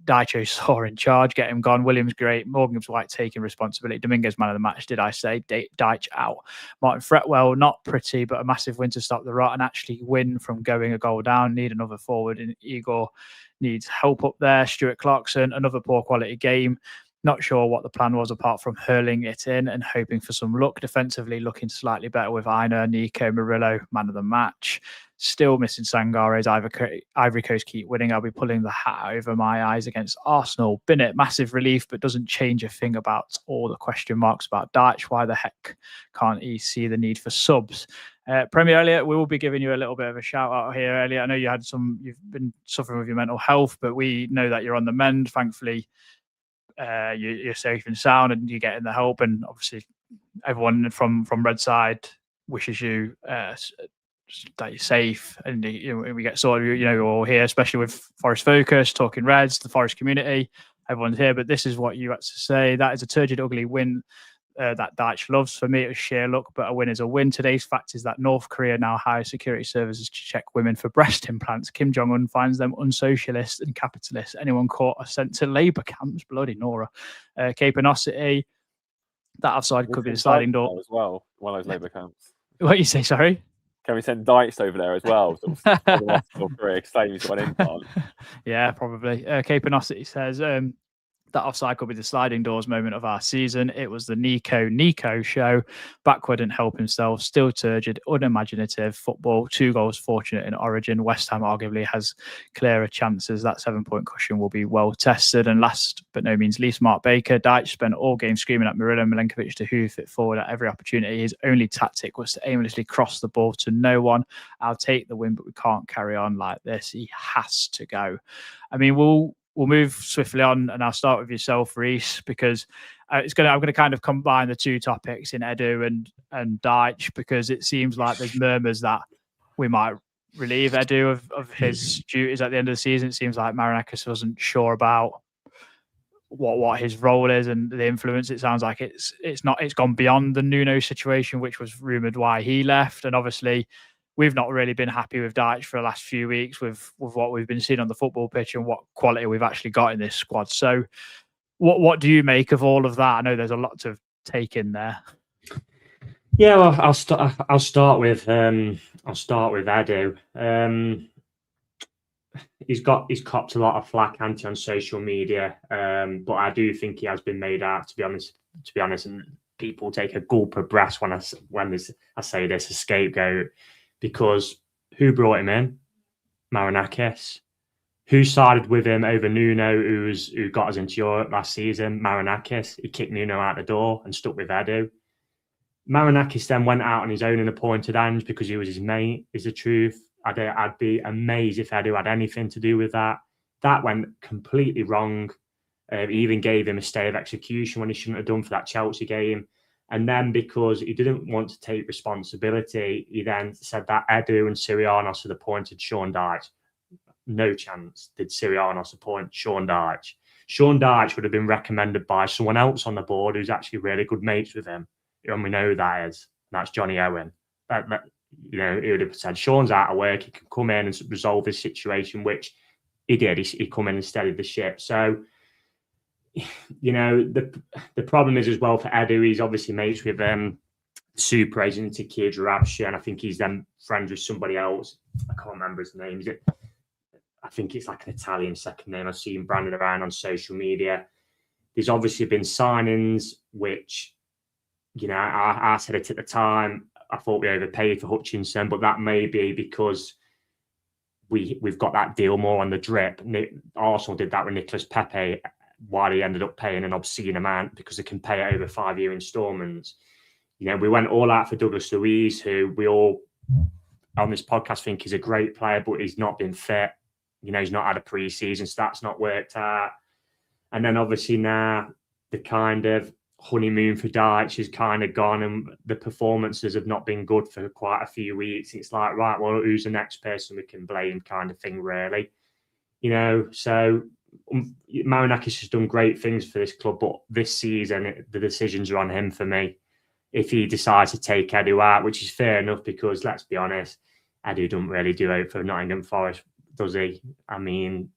Daicho Saw in charge. Get him gone. Williams great. Morgan Gibbs-White taking responsibility. Dominguez man of the match, did I say? Deitch out. Martin Fretwell, not pretty, but a massive win to stop the rot and actually win from going a goal down. Need another forward. And Igor needs help up there. Stuart Clarkson, another poor quality game. Not sure what the plan was apart from hurling it in and hoping for some luck. Defensively, looking slightly better with Aina, Nico, Murillo, man of the match. Still missing Sangare's Ivory Coast keep winning. I'll be pulling the hat over my eyes against Arsenal. Bennett, massive relief, but doesn't change a thing about all the question marks about Deitch. Why the heck can't he see the need for subs? Premier Elliot, we will be giving you a little bit of a shout out here, Elliot. I know you've been suffering with your mental health, but we know that you're on the mend. Thankfully, you're safe and sound and you're getting the help, and obviously everyone from Red Side wishes you that you're safe and we get sorted. You're all here, especially with Forest Focus, Talking Reds, the Forest community. Everyone's here, but this is what you had to say. That is a turgid, ugly win that Deitch loves. For me, it was sheer luck, but a win is a win. Today's fact is that North Korea now hires security services to check women for breast implants. Kim Jong-un finds them unsocialist and capitalist. Anyone caught are sent to labour camps. Bloody Nora. Capanosity. That offside could be the sliding door as well. One of those labour camps. What you say? Sorry. Can we send Deitch over there as well? Yeah, probably. Capanosity says that offside could be the sliding doors moment of our season. It was the Nico show. Backward and help himself. Still turgid, unimaginative football. 2 goals fortunate in Origin. West Ham arguably has clearer chances. That 7-point cushion will be well tested. And last but no means least, Mark Baker. Deitch spent all game screaming at Murillo and Milenkovic to hoof it forward at every opportunity. His only tactic was to aimlessly cross the ball to no one. I'll take the win, but we can't carry on like this. He has to go. I mean, we'll move swiftly on, and I'll start with yourself, Reece, because I'm going to kind of combine the two topics in Edu and Deitch, because it seems like there's murmurs that we might relieve Edu of his duties at the end of the season. It seems like Marinakis wasn't sure about what his role is and the influence. It sounds like it's gone beyond the Nuno situation, which was rumoured why he left, and obviously we've not really been happy with Deitch for the last few weeks with what we've been seeing on the football pitch and what quality we've actually got in this squad. So what do you make of all of that? I know there's a lot to take in there. Yeah, well, I'll start with Edu. he's copped a lot of flack on social media, but I do think he has been made out. To be honest, and people take a gulp of breath when I say this, a scapegoat, because who brought him in? Marinakis. Who sided with him over Nuno, who got us into Europe last season? Marinakis. He kicked Nuno out the door and stuck with Edu. Marinakis then went out on his own and appointed Ange because he was his mate, is the truth. I'd be amazed if Edu had anything to do with that. That went completely wrong. He even gave him a stay of execution when he shouldn't have done for that Chelsea game. And then because he didn't want to take responsibility, he then said that Edu and Sirianos had appointed Sean Dyche. No chance did Sirianos appoint Sean Dyche. Sean Dyche would have been recommended by someone else on the board who's actually really good mates with him. And we know who that is. That's Johnny Owen. He would have said, Sean's out of work. He can come in and resolve his situation, which he did. He come in and steadied the ship. So, the problem is as well for Edu, he's obviously mates with super agent Kid Rabsha, and I think he's then friends with somebody else. I can't remember his name. I think it's like an Italian second name. I've seen branded around on social media. There's obviously been signings, which, I said it at the time. I thought we overpaid for Hutchinson, but that may be because we've got that deal more on the drip. Arsenal did that with Nicolas Pepe, while he ended up paying an obscene amount because they can pay it over 5-year instalments. We went all out for Douglas Luiz, who we all on this podcast think is a great player, but he's not been fit. He's not had a pre-season, so that's not worked out. And then obviously now the kind of honeymoon for Dyche is kind of gone, and the performances have not been good for quite a few weeks. It's like, right, well, who's the next person we can blame kind of thing, really. So Marinakis has done great things for this club, but this season, the decisions are on him for me. If he decides to take Edu out, which is fair enough, because let's be honest, Edu doesn't really do it for Nottingham Forest, does he? I mean,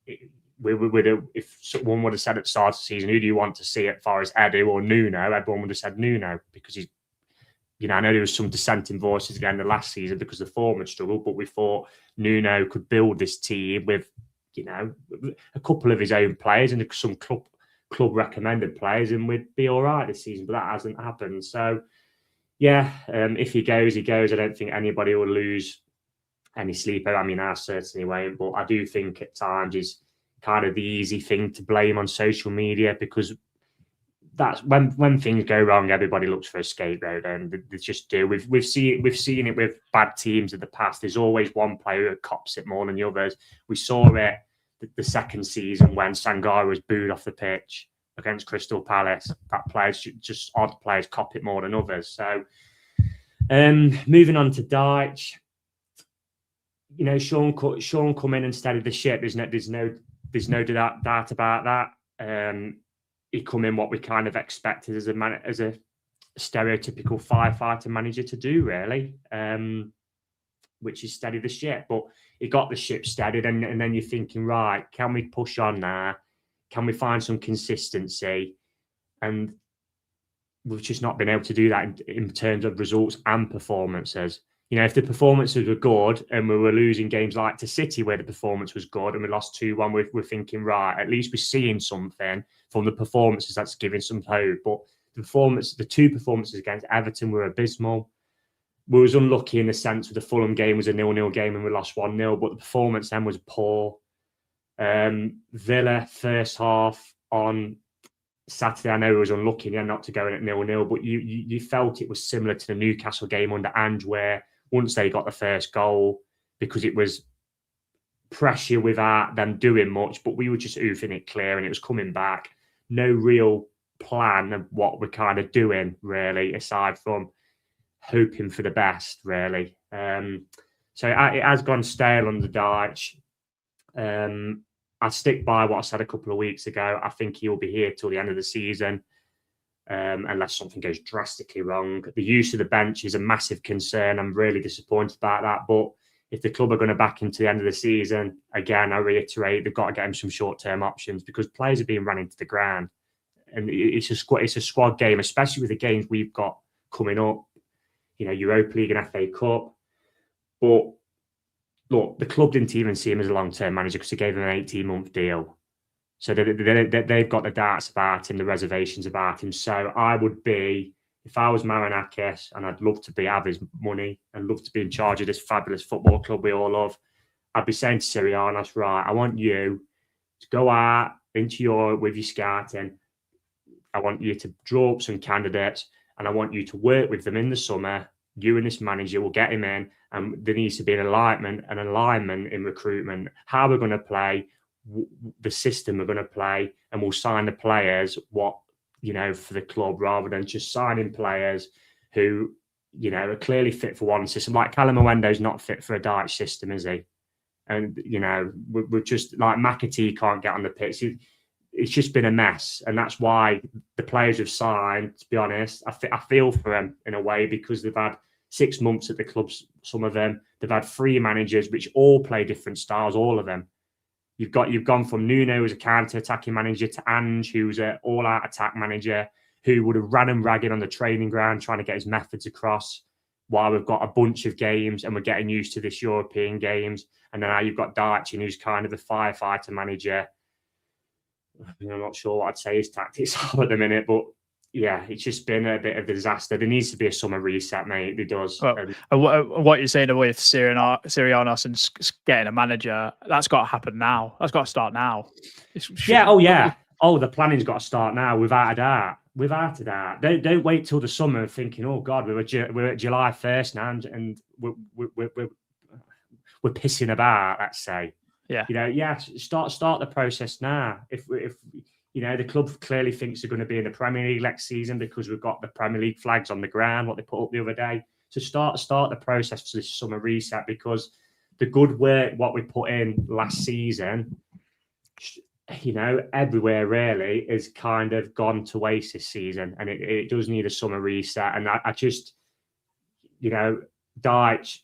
if someone would have said at the start of the season, who do you want to see at Forest, Edu or Nuno? Everyone would have said Nuno, because he's, I know there was some dissenting voices again the last season because the form had struggled, but we thought Nuno could build this team with, a couple of his own players and some club recommended players, and we'd be all right this season, but that hasn't happened. So, if he goes, he goes. I don't think anybody will lose any sleep. I mean, I certainly won't, but I do think at times is kind of the easy thing to blame on social media, because that's when things go wrong, everybody looks for a scapegoat, and they just do. We've seen it with bad teams in the past. There's always one player who cops it more than the others. We saw it the second season when Sangare was booed off the pitch against Crystal Palace. That players, just odd players, cop it more than others. So, moving on to Dyche, Sean come in and steadied the ship. There's no doubt about that. He come in what we kind of expected as a stereotypical firefighter manager to do, really, which is steady the ship. But he got the ship steadied, and then you're thinking, right, can we push on now? Can we find some consistency? And we've just not been able to do that in terms of results and performances. If the performances were good and we were losing games like to City where the performance was good and we lost 2-1, we're thinking, right, at least we're seeing something from the performances that's giving some hope. But the two performances against Everton were abysmal. We was unlucky in the sense of the Fulham game was a 0-0 game and we lost 1-0, but the performance then was poor. Villa first half on Saturday, I know it was unlucky not to go in at 0-0, but you felt it was similar to the Newcastle game under Ange, where once they got the first goal, because it was pressure without them doing much, but we were just oofing it clear and it was coming back. No real plan of what we're kind of doing, really, aside from hoping for the best, really. So it has gone stale under Dyche. I stick by what I said a couple of weeks ago. I think he will be here till the end of the season, unless something goes drastically wrong. The use of the bench is a massive concern. I'm really disappointed about that. But if the club are going to back him to the end of the season, again, I reiterate, they've got to get him some short-term options, because players are being run into the ground. And it's a squad game, especially with the games we've got coming up, Europa League and FA Cup. But look, the club didn't even see him as a long-term manager because he gave him an 18-month deal. So they've got the doubts about him, the reservations about him. So I would be, if I was Marinakis, and I'd love to have his money and love to be in charge of this fabulous football club we all love, I'd be saying to Sirianos, right, I want you to go out into Europe with your scouting. I want you to draw up some candidates and I want you to work with them in the summer. You and this manager will get him in, and there needs to be an alignment in recruitment. How we're going to play, the system we're going to play, and we'll sign the players for the club, rather than just signing players who, are clearly fit for one system. Like Callum Owendo's not fit for a Dyche system, is he? And, we're just like McAtee can't get on the pitch. It's just been a mess. And that's why the players have signed, to be honest. I feel for them in a way, because they've had 6 months at the clubs, some of them. They've had 3 managers, which all play different styles, all of them. You've gone from Nuno as a counter-attacking manager to Ange, who's an all-out attack manager, who would have ran and ragged on the training ground trying to get his methods across, while we've got a bunch of games and we're getting used to this European games. And then now you've got Dyche, who's kind of a firefighter manager. I'm not sure what I'd say his tactics are at the minute, but yeah, it's just been a bit of a disaster. There needs to be a summer reset, mate. It does. Well, what you're saying with Sirianos and getting a manager, that's got to happen now. That's got to start now. The planning's got to start now, without a doubt. Without a doubt. Don't wait till the summer thinking, oh God, we're at July 1st now, and we're pissing about, let's say. Yeah. Start the process now. If the club clearly thinks they're going to be in the Premier League next season because we've got the Premier League flags on the ground, what they put up the other day. So start the process for this summer reset, because the good work, what we put in last season, everywhere really, is kind of gone to waste this season, and it does need a summer reset. And I just, Dyche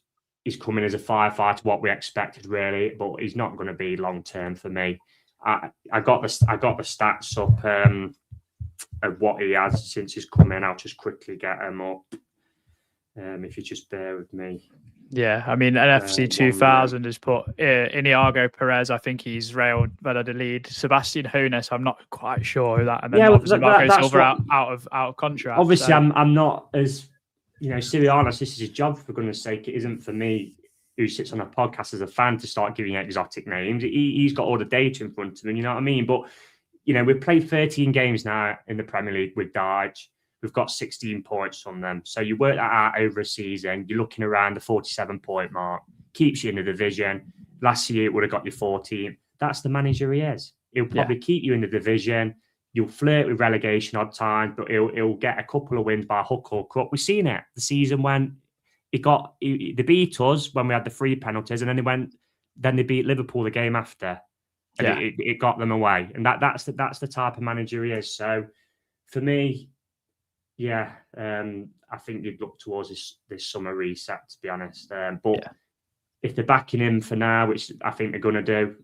is coming as a firefighter, what we expected really, but he's not going to be long term for me. I got the stats up of what he has since he's come in. I'll just quickly get them up. If you just bear with me. Yeah, I mean, NFC 2000 has put Iniago Perez. I think he's Real Valladolid. Sebastian Hoeneß, I'm not quite sure who that. And then obviously Marco Silva out of contract. Obviously, so. I'm not as Sirianos. This is his job, for goodness sake. It isn't for me, who sits on a podcast as a fan, to start giving exotic names. He's got all the data in front of him. You know what I mean? But we've played 13 games now in the Premier League with Dyche. We've got 16 points from them. So you work that out over a season, you're looking around the 47-point mark. Keeps you in the division. Last year, it would have got you 14. That's the manager he is. He'll probably keep you in the division. You'll flirt with relegation odd times, but he'll get a couple of wins by hook or crook. We've seen it. The season when they beat us when we had the 3 penalties, and then they beat Liverpool the game after. And it got them away. And that's the type of manager he is. So for me, I think you'd look towards this summer reset, to be honest. If they're backing him for now, which I think they're going to do,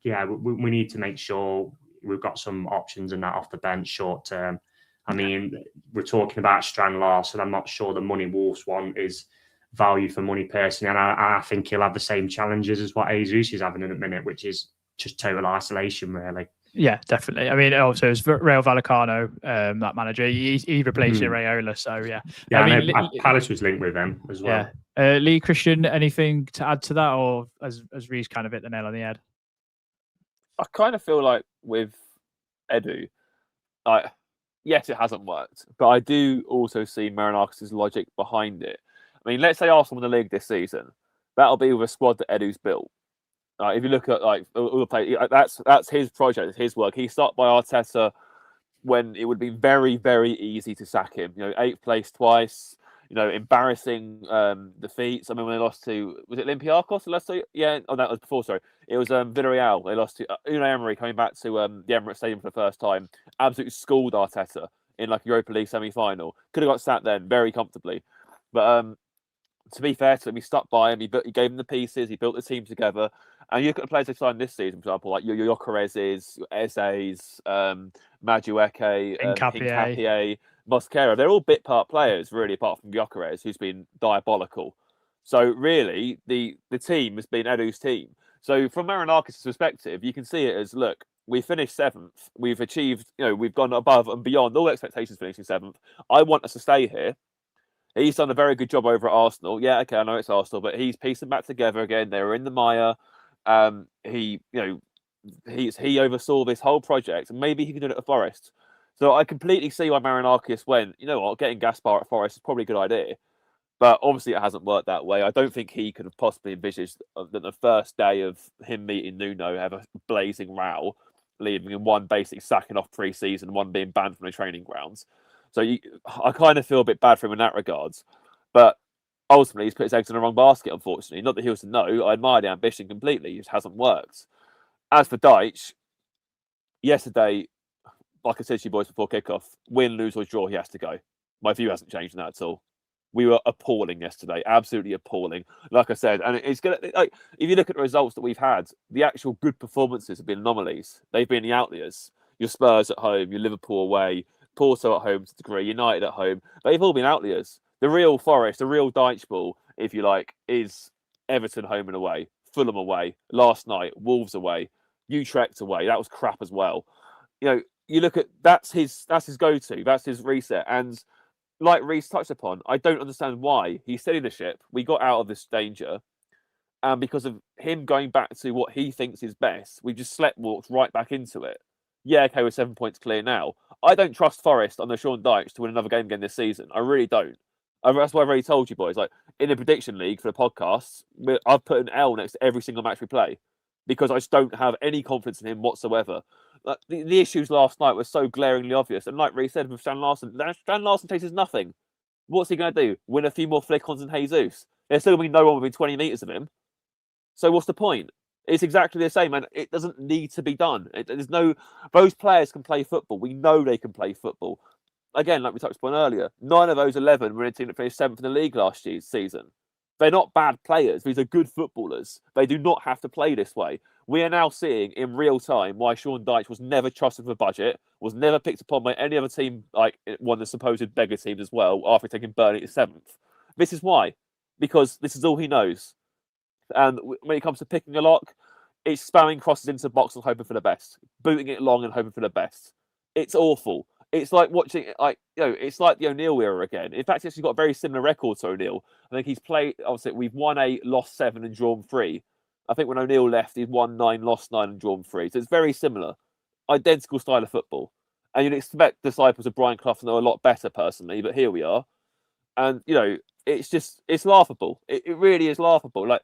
we need to make sure we've got some options and that off the bench short term. I mean, we're talking about Strand Larsen. I'm not sure the money Wolves want is value for money personally, and I think he'll have the same challenges as what Jesus is having in a minute, which is just total isolation, really. Yeah, definitely. I mean, also it's Rayo Vallecano, that manager. He replaced Iraola, so yeah. Palace was linked with them as well. Yeah. Lee, Christian, anything to add to that, or as Reece kind of hit the nail on the head? I kind of feel like with Edu, yes, it hasn't worked, but I do also see Marinakis' logic behind it. I mean, let's say Arsenal win the league this season, that'll be with a squad that Edu's built. If you look at all the players, that's his project, it's his work. He started by Arteta when it would be very, very easy to sack him. 8th place twice. Embarrassing defeats. I mean, when they lost to, was it Olympiacos? Let's say, yeah. Oh, that was before. Sorry, it was Villarreal. They lost to Unai Emery coming back to the Emirates Stadium for the first time. Absolutely schooled Arteta in Europa League semi-final. Could have got sat then very comfortably, but to be fair to him, he stuck by him. He gave him the pieces. He built the team together. And you look at the players they signed this season, for example, like your Yokerez's, Eze's, Madueke, Hincapié, Mosquera. They're all bit part players, really, apart from Yokerez, who's been diabolical. So really, the team has been Edu's team. So from Marinakis' perspective, you can see it as, look, we finished 7th. We've achieved, we've gone above and beyond all expectations finishing 7th. I want us to stay here. He's done a very good job over at Arsenal. Yeah, okay, I know it's Arsenal, but he's piecing back together again. They were in the mire. He oversaw this whole project, and maybe he can do it at Forest. So I completely see why Marinakis went, you know what, getting Gaspar at Forest is probably a good idea. But obviously, it hasn't worked that way. I don't think he could have possibly envisaged that the first day of him meeting Nuno have a blazing row, leaving in one basically sacking off pre-season, one being banned from the training grounds. So I kind of feel a bit bad for him in that regards. But ultimately, he's put his eggs in the wrong basket, unfortunately. Not that he was to know. I admire the ambition completely. It just hasn't worked. As for Deitch, yesterday, like I said to you boys before kickoff, win, lose or draw, he has to go. My view hasn't changed on that at all. We were appalling yesterday, absolutely appalling. Like I said, and it's gonna if you look at the results that we've had, the actual good performances have been anomalies. They've been the outliers. Your Spurs at home, your Liverpool away, Porto at home to a degree, United at home. They've all been outliers. The real Forest, the real Deitch ball, if you like, is Everton home and away, Fulham away, last night, Wolves away, Utrecht away. That was crap as well. You look at that's his go-to, that's his reset. And like Reece touched upon, I don't understand why he steadied the ship. We got out of this danger. And because of him going back to what he thinks is best, we just walked right back into it. Yeah, okay, we're 7 points clear now. I don't trust Forest under Sean Dyche to win another game again this season. I really don't. That's why I've already told you boys. Like in the prediction league for the podcasts, I've put an L next to every single match we play because I just don't have any confidence in him whatsoever. Like, the issues last night were so glaringly obvious. And like Reece said with Stan Larson tastes nothing. What's he going to do? Win a few more flick-ons than Jesus? There's still going to be no one within 20 metres of him. So what's the point? It's exactly the same, and it doesn't need to be done. Those players can play football. We know they can play football. Again, like we touched upon earlier, 9 of those 11 were in a team that finished 7th in the league last season. They're not bad players. These are good footballers. They do not have to play this way. We are now seeing in real time why Sean Dyche was never trusted with a budget, was never picked upon by any other team, like one of the supposed beggar teams as well, after taking Burnley to 7th. This is why. Because this is all he knows. And when it comes to picking a lock, it's spamming crosses into the box and hoping for the best. Booting it long and hoping for the best. It's awful. It's like watching, it's like the O'Neill era again. In fact, he's got a very similar record to O'Neill. I think he's played, obviously, we've won 8, lost 7 and drawn 3. I think when O'Neill left, he'd won 9, lost 9 and drawn 3. So it's very similar. Identical style of football. And you'd expect disciples of Brian Clough to know a lot better personally, but here we are. And, it's laughable. It really is laughable. Like,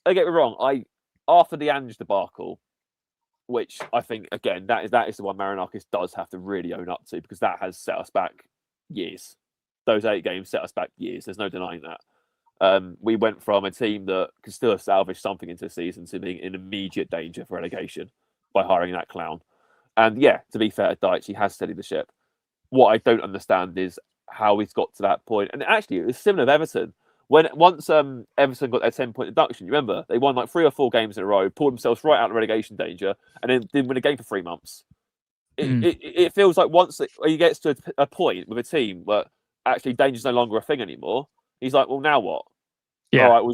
don't get me wrong, after the Ange debacle, which I think, again, that is the one Marinakis does have to really own up to because that has set us back years. Those 8 games set us back years. There's no denying that. We went from a team that could still have salvaged something into the season to being in immediate danger for relegation by hiring that clown. And yeah, to be fair to Dyche, he has steadied the ship. What I don't understand is how he's got to that point. And actually, it was similar to Everton. Once Everton got their 10-point deduction, you remember they won like 3 or 4 games in a row, pulled themselves right out of relegation danger, and then didn't win a game for 3 months. It feels like once he gets to a point with a team where actually danger's no longer a thing anymore, he's like, well, now what? Yeah. All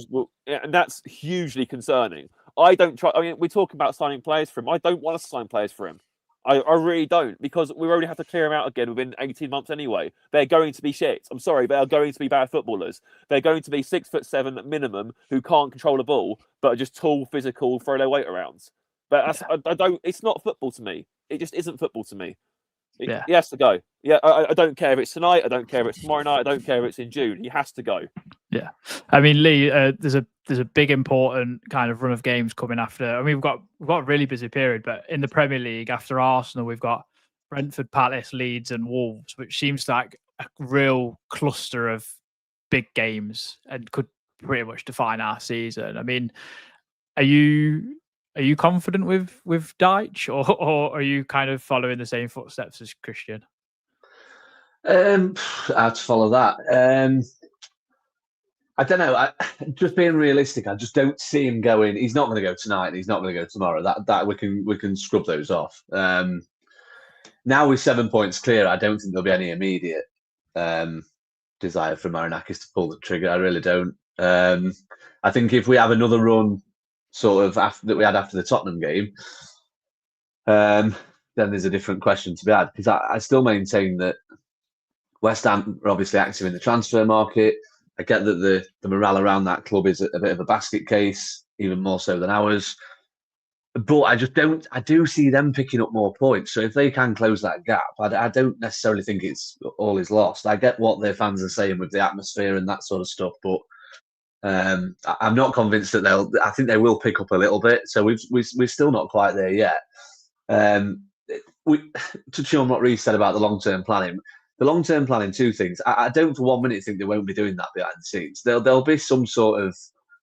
right, and that's hugely concerning. I don't try. I mean, we're talking about signing players for him. I don't want to sign players for him. I really don't, because we already have to clear them out again within 18 months anyway. They're going to be shit. I'm sorry, they are going to be bad footballers. They're going to be 6'7" at minimum who can't control the ball, but are just tall, physical, throw their weight around. But I don't. It's not football to me. It just isn't football to me. He has to go. Yeah, I don't care if it's tonight. I don't care if it's tomorrow night. I don't care if it's in June. He has to go. Yeah, I mean, Lee, there's a big important kind of run of games coming after. I mean, we've got a really busy period, but in the Premier League after Arsenal, we've got Brentford, Palace, Leeds, and Wolves, which seems like a real cluster of big games and could pretty much define our season. I mean, are you confident with Dyche, or are you kind of following the same footsteps as Christian? I have to follow that. I don't know. Just being realistic, I just don't see him going. He's not going to go tonight, and he's not going to go tomorrow. That we can scrub those off. Now with 7 points clear, I don't think there'll be any immediate desire for Marinakis to pull the trigger. I really don't. I think if we have another run, sort of that we had after the Tottenham game, then there's a different question to be had. Because I still maintain that West Ham are obviously active in the transfer market. I get that the morale around that club is a bit of a basket case, even more so than ours. But I do see them picking up more points. So if they can close that gap, I don't necessarily think it's all is lost. I get what their fans are saying with the atmosphere and that sort of stuff, but I'm not convinced that I think they will pick up a little bit. So we're still not quite there yet. Touching on what Reece said about the long-term planning, two things. I don't for 1 minute think they won't be doing that behind the scenes. There'll be some sort of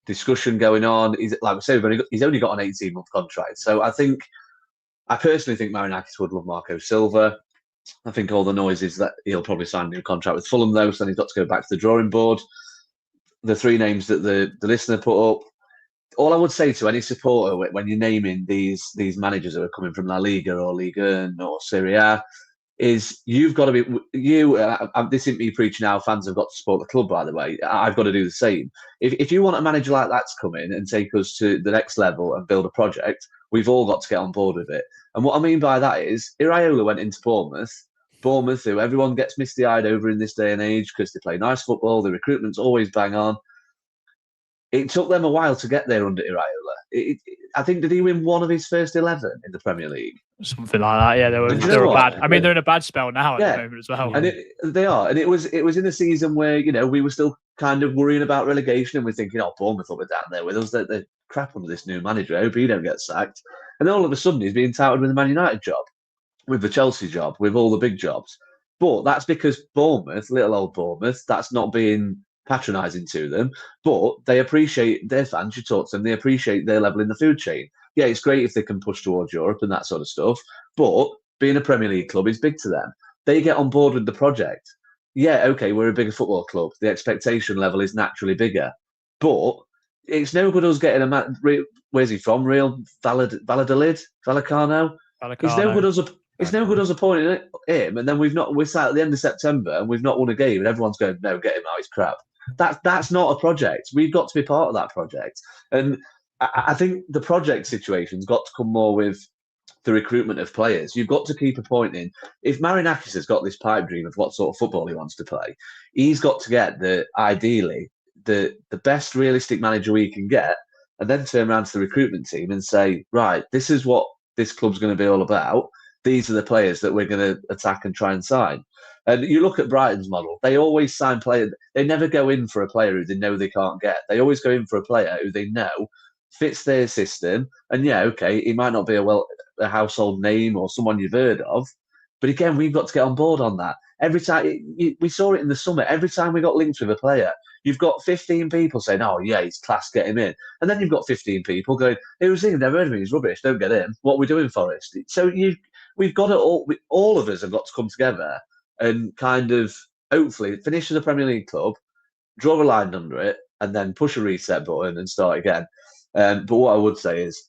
discussion going on. Like we say, he's only got an 18-month contract. So I personally think Marinakis would love Marco Silva. I think all the noise is that he'll probably sign a new contract with Fulham, though, so then he's got to go back to the drawing board. The three names that the listener put up, all I would say to any supporter when you're naming these managers who are coming from La Liga or Liga or Serie A, is you've got to be this isn't me preaching how fans have got to support the club, by the way. I've got to do the same. If you want a manager like that to come in and take us to the next level and build a project, we've all got to get on board with it. And what I mean by that is Iraola went into Bournemouth, who everyone gets misty-eyed over in this day and age because they play nice football, the recruitment's always bang on. It took them a while to get there under Iraola. I think, did he win one of his first 11 in the Premier League? Something like that, yeah. They were bad. I mean, they're in a bad spell now at the moment as well. And they are. And it was in a season where, we were still kind of worrying about relegation and we're thinking, Bournemouth will be down there with us. They're crap under this new manager. I hope he don't get sacked. And then all of a sudden he's being touted with the Man United job, with the Chelsea job, with all the big jobs. But that's because Bournemouth, little old Bournemouth, that's not being patronising to them, but they appreciate their fans. You talk to them, they appreciate their level in the food chain. Yeah, it's great if they can push towards Europe and that sort of stuff, but being a Premier League club is big to them. They get on board with the project. Yeah, okay, we're a bigger football club. The expectation level is naturally bigger, but it's no good us getting where's he from? Real Valladolid? Vallecano? It's no good us appointing him, and then we're sat at the end of September and we've not won a game, and everyone's going, no, get him out, he's crap. That's not a project. We've got to be part of that project. And I think the project situation's got to come more with the recruitment of players. You've got to keep appointing. If Marinakis has got this pipe dream of what sort of football he wants to play, he's got to get ideally the best realistic manager we can get, and then turn around to the recruitment team and say, right, this is what this club's going to be all about. These are the players that we're going to attack and try and sign. And you look at Brighton's model, they always sign players. They never go in for a player who they know they can't get. They always go in for a player who they know fits their system. And yeah, okay, he might not be a household name or someone you've heard of. But again, we've got to get on board on that. Every time, we saw it in the summer, every time we got linked with a player, you've got 15 people saying, oh yeah, he's class, get him in. And then you've got 15 people going, who's he? Never heard of him, he's rubbish, don't get him. What are we doing, Forest? So we've got to all of us have got to come together and kind of hopefully finish as a Premier League club, draw a line under it, and then push a reset button and start again. But what I would say is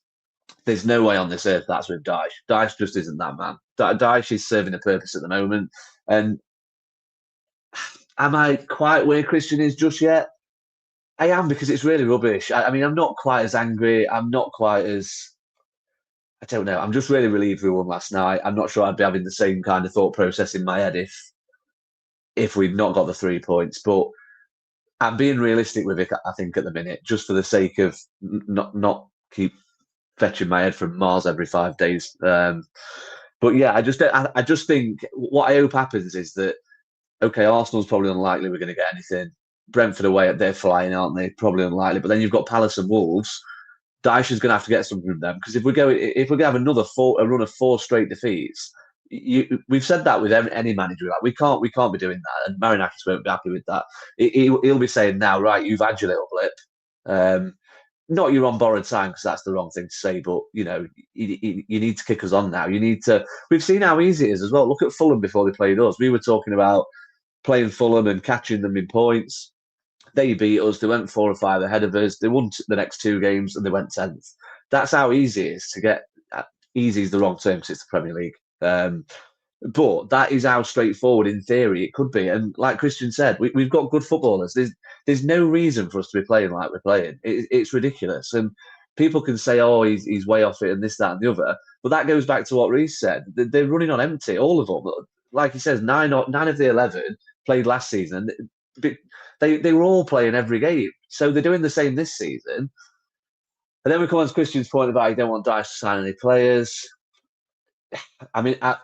there's no way on this earth that's with Dyche. Dyche just isn't that man. Dyche is serving a purpose at the moment. And am I quite where Christian is just yet? I am, because it's really rubbish. I mean, I'm not quite as angry. I'm not quite as... I don't know. I'm just really relieved we won last night. I'm not sure I'd be having the same kind of thought process in my head if we'd not got the 3 points. But I'm being realistic with it, I think, at the minute, just for the sake of not keep fetching my head from Mars every 5 days. But yeah, I just think what I hope happens is that, okay, Arsenal's probably unlikely we're going to get anything. Brentford away, they're flying, aren't they? Probably unlikely. But then you've got Palace and Wolves. Dyche is going to have to get something from them, because if we're going to have a run of 4 straight defeats, we've said that with any manager. We can't be doing that, and Marinakis won't be happy with that. He'll be saying now, right, you've had your little blip. Not you're on borrowed time, because that's the wrong thing to say, but you need to kick us on now. You need to. We've seen how easy it is as well. Look at Fulham before they played us. We were talking about playing Fulham and catching them in points. They beat us. They went 4 or 5 ahead of us. They won the next 2 games and they went 10th. That's how easy it is to get. Easy is the wrong term, because it's the Premier League. But that is how straightforward, in theory, it could be. And like Christian said, we've got good footballers. There's no reason for us to be playing like we're playing. It's ridiculous. And people can say, oh, he's way off it and this, that, and the other. But that goes back to what Reece said. They're running on empty, all of them. Like he says, nine of the 11 played last season. They were all playing every game. So they're doing the same this season. And then we come on to Christian's point about you don't want Dyche to sign any players. I mean, I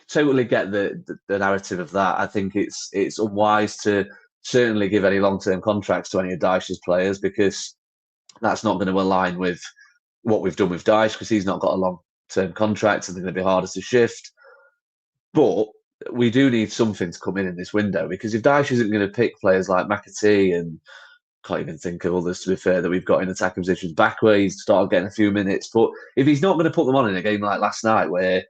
totally get the narrative of that. I think it's unwise to certainly give any long-term contracts to any of Dyche's players, because that's not going to align with what we've done with Dyche, because he's not got a long-term contract and they're going to be harder to shift. But we do need something to come in this window, because if Dyche isn't going to pick players like McAtee, and can't even think of others, to be fair, that we've got in attacking positions back where he's started getting a few minutes. But if he's not going to put them on in a game like last night, where,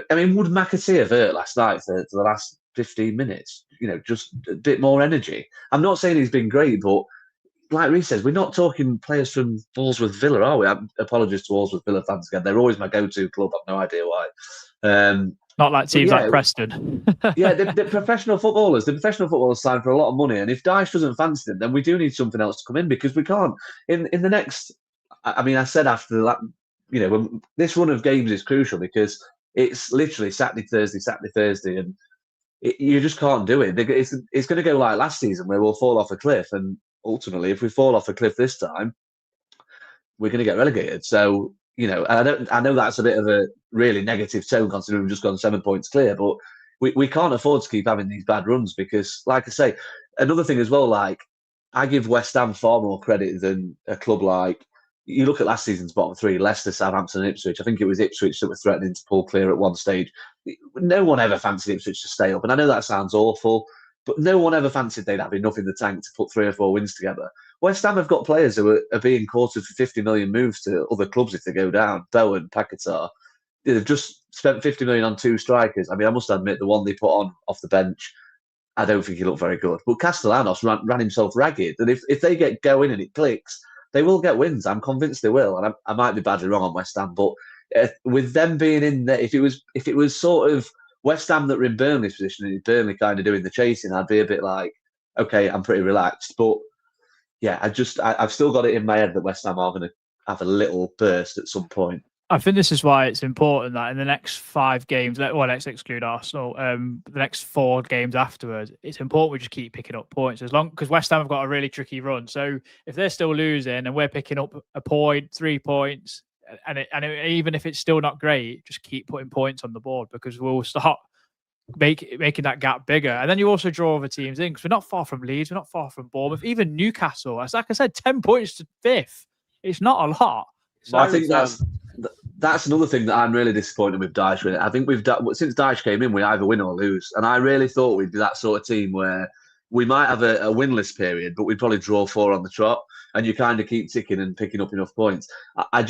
I mean, would McAtee have hurt last night for the last 15 minutes? You know, just a bit more energy. I'm not saying he's been great, but like Reece says, we're not talking players from Walsworth Villa, are we? Apologies to Walsworth Villa fans again. They're always my go-to club. I've no idea why. Not like teams like Preston. Yeah, the professional footballers sign for a lot of money, and if Dyche doesn't fancy them, then we do need something else to come in, because we can't. In the next, I mean, I said after that, you know, when this run of games is crucial, because it's literally Saturday, Thursday, and you just can't do it. It's going to go like last season, where we'll fall off a cliff, and ultimately, if we fall off a cliff this time, we're going to get relegated. So, you know, I know that's a bit of a really negative tone, considering we've just gone 7 points clear, but we can't afford to keep having these bad runs, because, like I say, another thing as well, like, I give West Ham far more credit than a club like, you look at last season's bottom three, Leicester, Southampton and Ipswich. I think it was Ipswich that were threatening to pull clear at one stage. No one ever fancied Ipswich to stay up, and I know that sounds awful, but no one ever fancied they'd have enough in the tank to put 3 or 4 wins together. West Ham have got players who are being courted for 50 million moves to other clubs if they go down. Bowen, Paquetá. They've just spent 50 million on 2 strikers. I mean, I must admit, the one they put on off the bench, I don't think he looked very good. But Castellanos ran himself ragged. And if they get going and it clicks, they will get wins. I'm convinced they will. And I might be badly wrong on West Ham, but with them being in there, if it was sort of West Ham that were in Burnley's position and Burnley kind of doing the chasing, I'd be a bit like, okay, I'm pretty relaxed. But yeah, I've still got it in my head that West Ham are going to have a little burst at some point. I think this is why it's important that in the next 5 games, well, let's exclude Arsenal, the next 4 games afterwards, it's important we just keep picking up points, because West Ham have got a really tricky run. So if they're still losing and we're picking up a point, 3 points, and even if it's still not great, just keep putting points on the board, because we'll start making that gap bigger. And then you also draw other teams in, because we're not far from Leeds, we're not far from Bournemouth, even Newcastle. It's like I said, 10 points to 5th. It's not a lot. So I think that's another thing that I'm really disappointed with Dyche with. I think since Dyche came in, we either win or lose. And I really thought we'd be that sort of team where we might have a winless period, but we'd probably draw 4 on the trot, and you kind of keep ticking and picking up enough points. I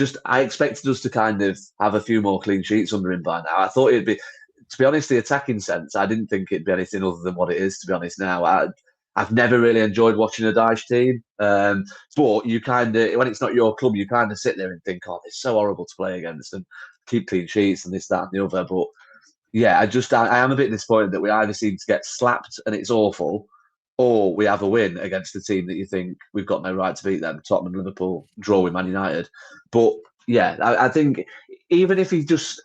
expected us to kind of have a few more clean sheets under him by now. I thought it'd be, to be honest, the attacking sense, I didn't think it'd be anything other than what it is, to be honest now. I've never really enjoyed watching a Dyche team. But you kind of, when it's not your club, you kind of sit there and think, oh, it's so horrible to play against and keep clean sheets and this, that, and the other. But yeah, I am a bit disappointed that we either seem to get slapped and it's awful, or we have a win against a team that you think we've got no right to beat them, Tottenham, Liverpool, draw with Man United. But yeah, I think even if he just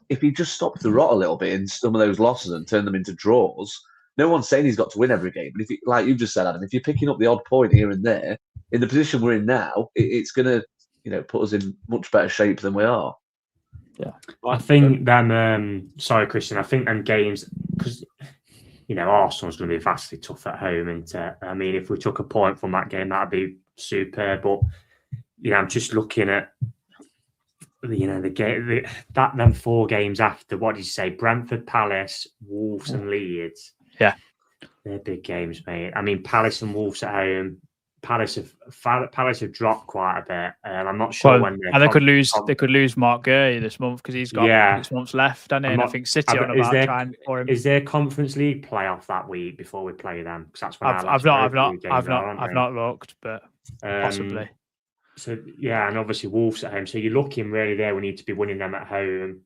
stopped the rot a little bit in some of those losses and turned them into draws, no one's saying he's got to win every game. But like you just said, Adam, if you're picking up the odd point here and there, in the position we're in now, it's going to put us in much better shape than we are. Yeah, I think them. Sorry, Christian. I think them games, because Arsenal's going to be vastly tough at home, and I mean, if we took a point from that game, that'd be superb. But I'm just looking at the game them 4 games after. What did you say? Brentford, Palace, Wolves, and Leeds. Yeah, they're big games, mate. I mean, Palace and Wolves at home. Palace have dropped quite a bit. I'm not sure when they could lose. They could lose Mark Gurley this month because he's got 6 months left, and I think City on about trying for him. Is there Conference League playoff that week before we play them? Because that's when I've not looked, but possibly. So yeah, and obviously Wolves at home. So you're looking really there. We need to be winning them at home.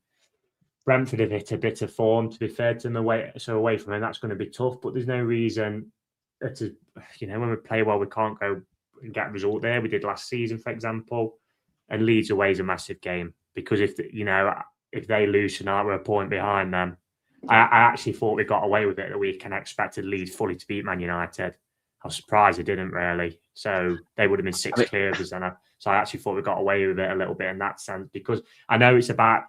Brentford have hit a bit of form, to be fair to them, away from them, that's going to be tough. But there's no reason when we play well, we can't go and get a result there. We did last season, for example. And Leeds away is a massive game because if they lose tonight, we're a point behind them. I actually thought we got away with it the weekend. I expected Leeds fully to beat Man United. I was surprised they didn't really. So they would have been six clear of us. So I actually thought we got away with it a little bit in that sense because I know it's about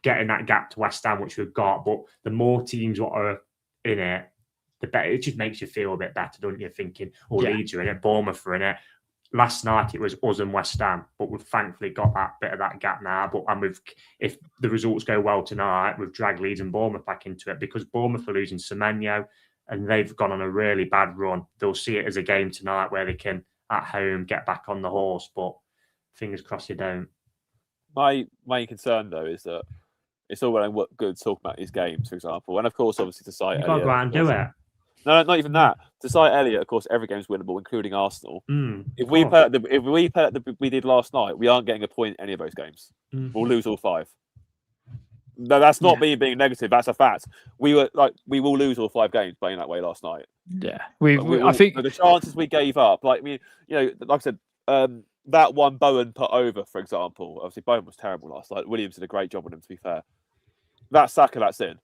getting that gap to West Ham, which we've got. But the more teams what are in it, the better. It just makes you feel a bit better, don't you? Thinking, Leeds are in it, Bournemouth are in it. Last night it was us and West Ham, but we've thankfully got that bit of that gap now. If the results go well tonight, we've dragged Leeds and Bournemouth back into it because Bournemouth are losing Semenyo and they've gone on a really bad run. They'll see it as a game tonight where they can at home get back on the horse, but fingers crossed you don't. My main concern though is that it's all well and good talking about these games, for example, and of course, obviously, to cite you've got to go out and do it. No, not even that. To cite Elliot, of course, every game's winnable, including Arsenal. If we play we did last night, we aren't getting a point in any of those games. We'll lose all 5. No, that's not me being negative. That's a fact. We will lose all 5 games playing that way last night. Yeah, I think the chances we gave up, like I said, that one Bowen put over, for example. Obviously, Bowen was terrible last night. Williams did a great job on him, to be fair. That Saka, that's in.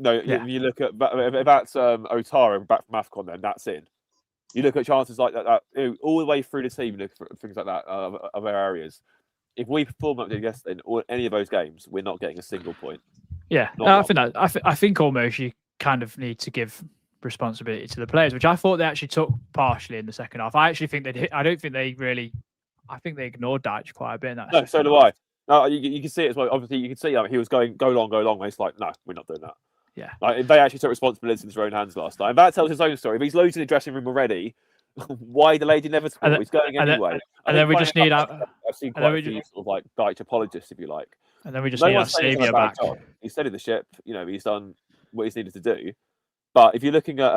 No, if you look at if that's Otara back from AFCON, then that's in. You look at chances like that all the way through the team, look for things like that other areas. If we perform like yesterday in any of those games, we're not getting a single point. Yeah, I think almost you kind of need to give responsibility to the players, which I thought they actually took partially in the second half. I actually think they did. I don't think they really. I think they ignored Dyche quite a bit in that. No, so do I. No, you can see it as well. Obviously, you can see he was going go long. And it's like, no, we're not doing that. Yeah, like they actually took responsibility in their own hands last night. And that tells his own story. If he's losing the dressing room already, why the lady never scored? He's going anyway. And then we just need. I've seen quite a few sort of like Dyche apologists, if you like. And then we just need our saviour back. He's steadied the ship. He's done what he's needed to do. But if you're looking at,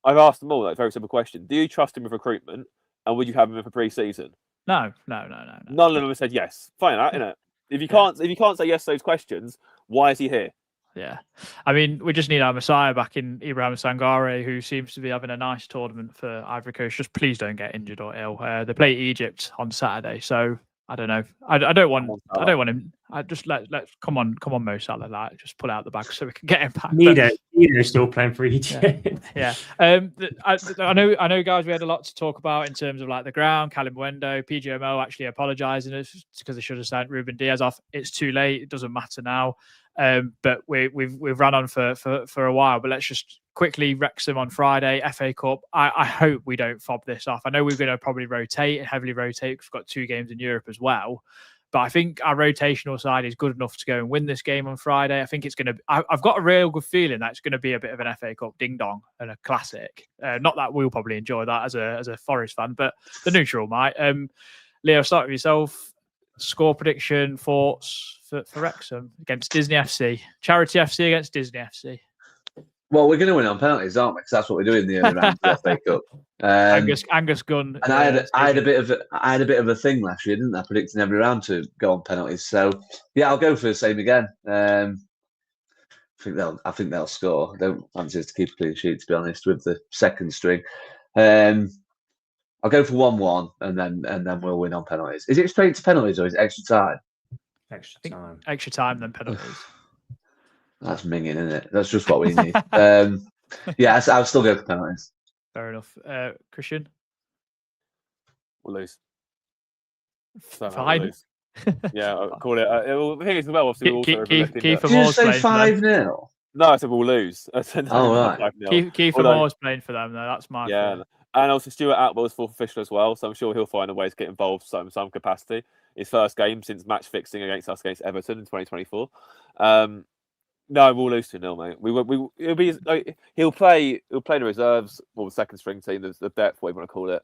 I've asked them all that very simple question: do you trust him with recruitment, and would you have him for pre-season? No. None of them have said yes. Fine, that innit? If you can't say yes to those questions, why is he here? Yeah, I mean, we just need our Messiah back in Ibrahim Sangare, who seems to be having a nice tournament for Ivory Coast. Just please don't get injured or ill. They play Egypt on Saturday, so I don't know. I don't want him. I just let's come on, Mo Salah, like, just pull out the bag so we can get him back. Neither still playing for Egypt. Yeah. I know, guys. We had a lot to talk about in terms of like the ground. Callum Wendo, PGMO actually apologising because they should have sent Ruben Diaz off. It's too late. It doesn't matter now. But we've run on for a while. But let's just quickly Wrexham on Friday, FA Cup. I hope we don't fob this off. I know we're going to probably heavily rotate. We've got 2 games in Europe as well. But I think our rotational side is good enough to go and win this game on Friday. I think it's going to. I've got a real good feeling that it's going to be a bit of an FA Cup ding dong and a classic. Not that we'll probably enjoy that as a Forest fan, but the neutral might. Leo, start with yourself. Score prediction, thoughts for Wrexham against Disney FC. Charity FC against Disney FC. Well, we're going to win on penalties, aren't we? Because that's what we do in the early round of the FA Cup. Angus Gunn. And I had a bit of a thing last year, didn't I? Predicting every round to go on penalties. So yeah, I'll go for the same again. I think they'll score. I don't fancy us to keep a clean sheet, to be honest, with the second string. I'll go for 1-1 and then we'll win on penalties. Is it straight to penalties or is it extra time? Extra time, then penalties. That's minging, isn't it? That's just what we need. Yeah, I'll still go for penalties. Fair enough. Christian? We'll lose. Fine. We'll lose. Yeah, I'll call it. The thing is, well, obviously, Kiefer Did you say 5-0? No, I said we'll lose. Right. Kiefer Moore's playing for them, though. That's my fault. And also Stuart Atwell's fourth official as well, so I'm sure he'll find a way to get involved in some capacity. His first game since match fixing against Everton in 2024. No, we'll lose 2-0, mate. He'll play the reserves or the second string team, the depth, what you want to call it,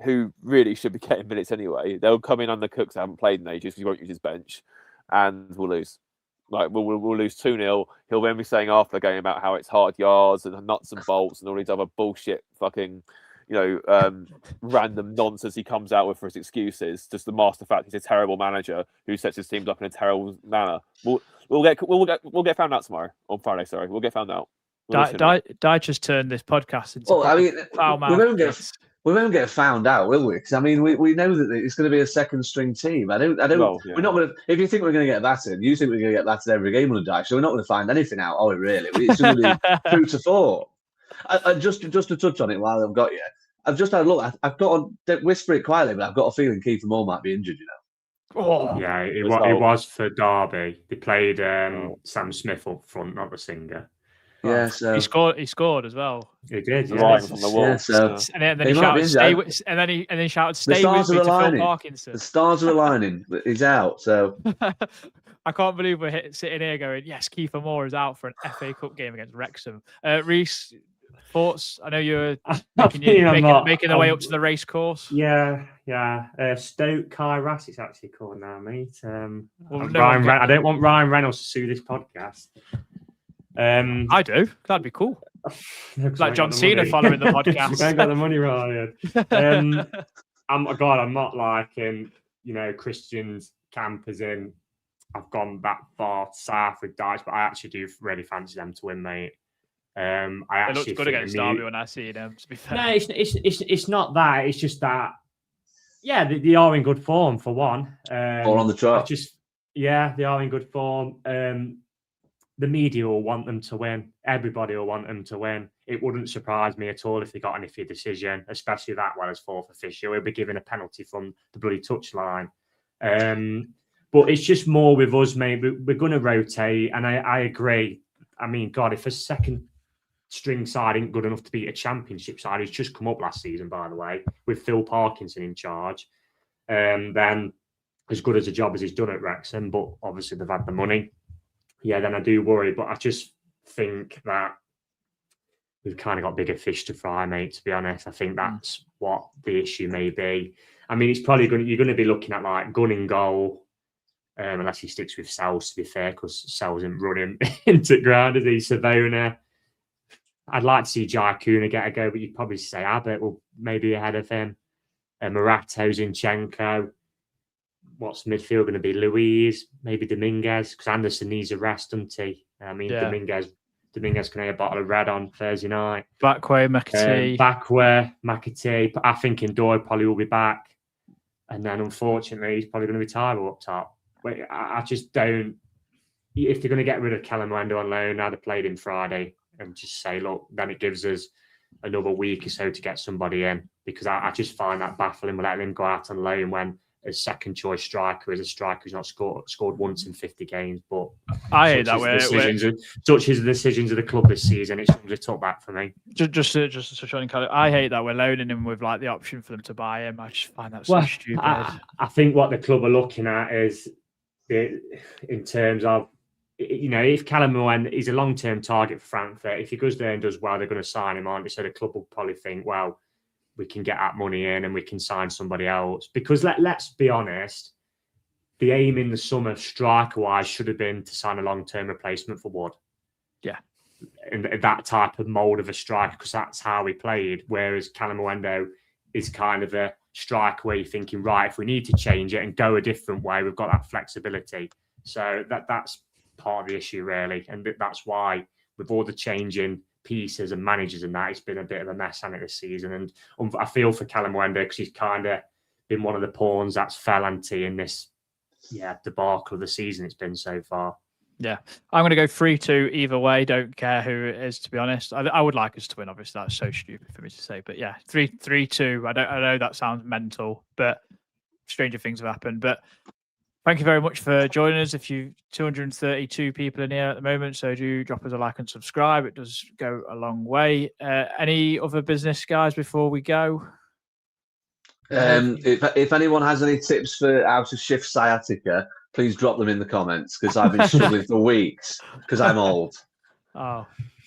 who really should be getting minutes anyway. They'll come in under Cooks that haven't played in ages because he won't use his bench, and we'll lose. Like we'll lose 2-0. He'll then be saying after the game about how it's hard yards and nuts and bolts and all these other bullshit fucking random nonsense he comes out with for his excuses. Just the master fact he's a terrible manager who sets his teams up in a terrible manner. We'll get found out tomorrow on Friday. Sorry, we'll get found out. Di just turned this podcast into. Well, I mean, foul we won't get found out, will we? Because I mean, we know that it's going to be a second string team. I don't. Well, yeah. We're not going to. If you think we're going to get battered, you think we're going to get battered every game on a dive. So we're not going to find anything out, are we? Really? It's going to be 2 to 4. I just to touch on it while I've got you, I've just had a look. I've got to whisper it quietly, but I've got a feeling Kiefer Moore might be injured. Oh, yeah, it was for Derby. They played Sam Smith up front, not the singer. Yeah, so he scored as well. He did, right from the wall. Yeah, so and then he shouted, "Stay with," and then he shouted, "Stay with me" to Phil Parkinson. The stars are aligning. He's out, so I can't believe we're sitting here going, "Yes, Kiefer Moore is out for an FA Cup game against Wrexham." Reece, thoughts? I know you're making the way up to the race course. Yeah. Stoke Kairas, it's actually called now, mate. I don't want Ryan Reynolds to sue this podcast. I do. That'd be cool. Like John Cena following the podcast. I got the money, Ryan. I'm not like Christian's camp as in I've gone that far south with Dyche, but I actually do really fancy them to win, mate. It looks good against Derby when I see them. To be fair, no, it's not that. It's just that. Yeah, they are in good form for one. Or on the trot. They are in good form. The media will want them to win. Everybody will want them to win. It wouldn't surprise me at all if they got an iffy decision, especially that one as fourth official. He'll be given a penalty from the bloody touchline. But it's just more with us, mate. We're going to rotate, and I agree. I mean, God, if a second string side isn't good enough to beat a championship side, who's just come up last season, by the way, with Phil Parkinson in charge, then as good as a job as he's done at Wrexham, but obviously they've had the money. Yeah, then I do worry, but I just think that we've kind of got bigger fish to fry, mate, to be honest. I think that's what the issue may be. I mean, it's probably you're going to be looking at like gun in goal, unless he sticks with Sells, to be fair, because Sells isn't running into ground, is he? Savona. I'd like to see Jai Kuna get a go, but you'd probably say Abbott will maybe ahead of him. Murato, Zinchenko. What's midfield going to be? Louise, maybe Dominguez, because Anderson needs a rest, doesn't he? I mean, Dominguez can have a bottle of red on Thursday night. Backway, McAtee. I think Ndoi probably will be back. And then, unfortunately, he's probably going to be Tyro up top. But I just don't... If they're going to get rid of Callum Wendo on loan, now they played him Friday, and just say, look, then it gives us another week or so to get somebody in. Because I just find that baffling. We're letting him go out on loan when a second choice striker is a striker who's not scored once in 50 games. But I hate that way. Such is the decisions of the club this season. It's a tough back for me. Just to touch on, I hate that we're loaning him with like the option for them to buy him. I just find that so stupid. I think what the club are looking at is in terms of, if Callum Owen is a long-term target for Frankfurt, if he goes there and does well, they're going to sign him on. So the club will probably think, well, we can get that money in and we can sign somebody else. Because let's be honest, the aim in the summer, striker-wise, should have been to sign a long-term replacement for Wood. Yeah. And that type of mould of a striker, because that's how he played. Whereas Callum Owendo is kind of a striker where you're thinking, right, if we need to change it and go a different way, we've got that flexibility. So that's part of the issue, really. And that's why, with all the changing pieces and managers and that, it's been a bit of a mess on it this season. And I feel for Callum Wendo because he's kind of been one of the pawns that's fell anti in this debacle of the season it's been so far. Yeah, I'm going to go 3-2 either way. Don't care who it is, to be honest. I would like us to win. Obviously, that's so stupid for me to say, but yeah, 3-2. I know that sounds mental, but stranger things have happened. But thank you very much for joining us. If you 232 people in here at the moment, so do drop us a like and subscribe. It does go a long way. Any other business, guys, before we go? If anyone has any tips for how to shift sciatica, please drop them in the comments, because I've been struggling for weeks because I'm old. Oh,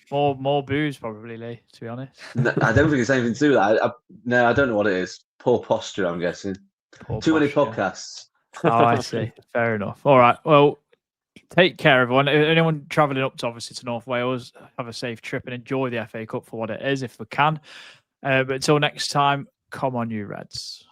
more booze probably, Lee, to be honest. No, I don't think it's anything to do with that. No, I don't know what it is. Poor posture, I'm guessing. Too many podcasts. Oh, I see. Fair enough. All right. Well, take care, everyone. Anyone travelling up to North Wales, have a safe trip and enjoy the FA Cup for what it is, if we can. But until next time, come on, you Reds.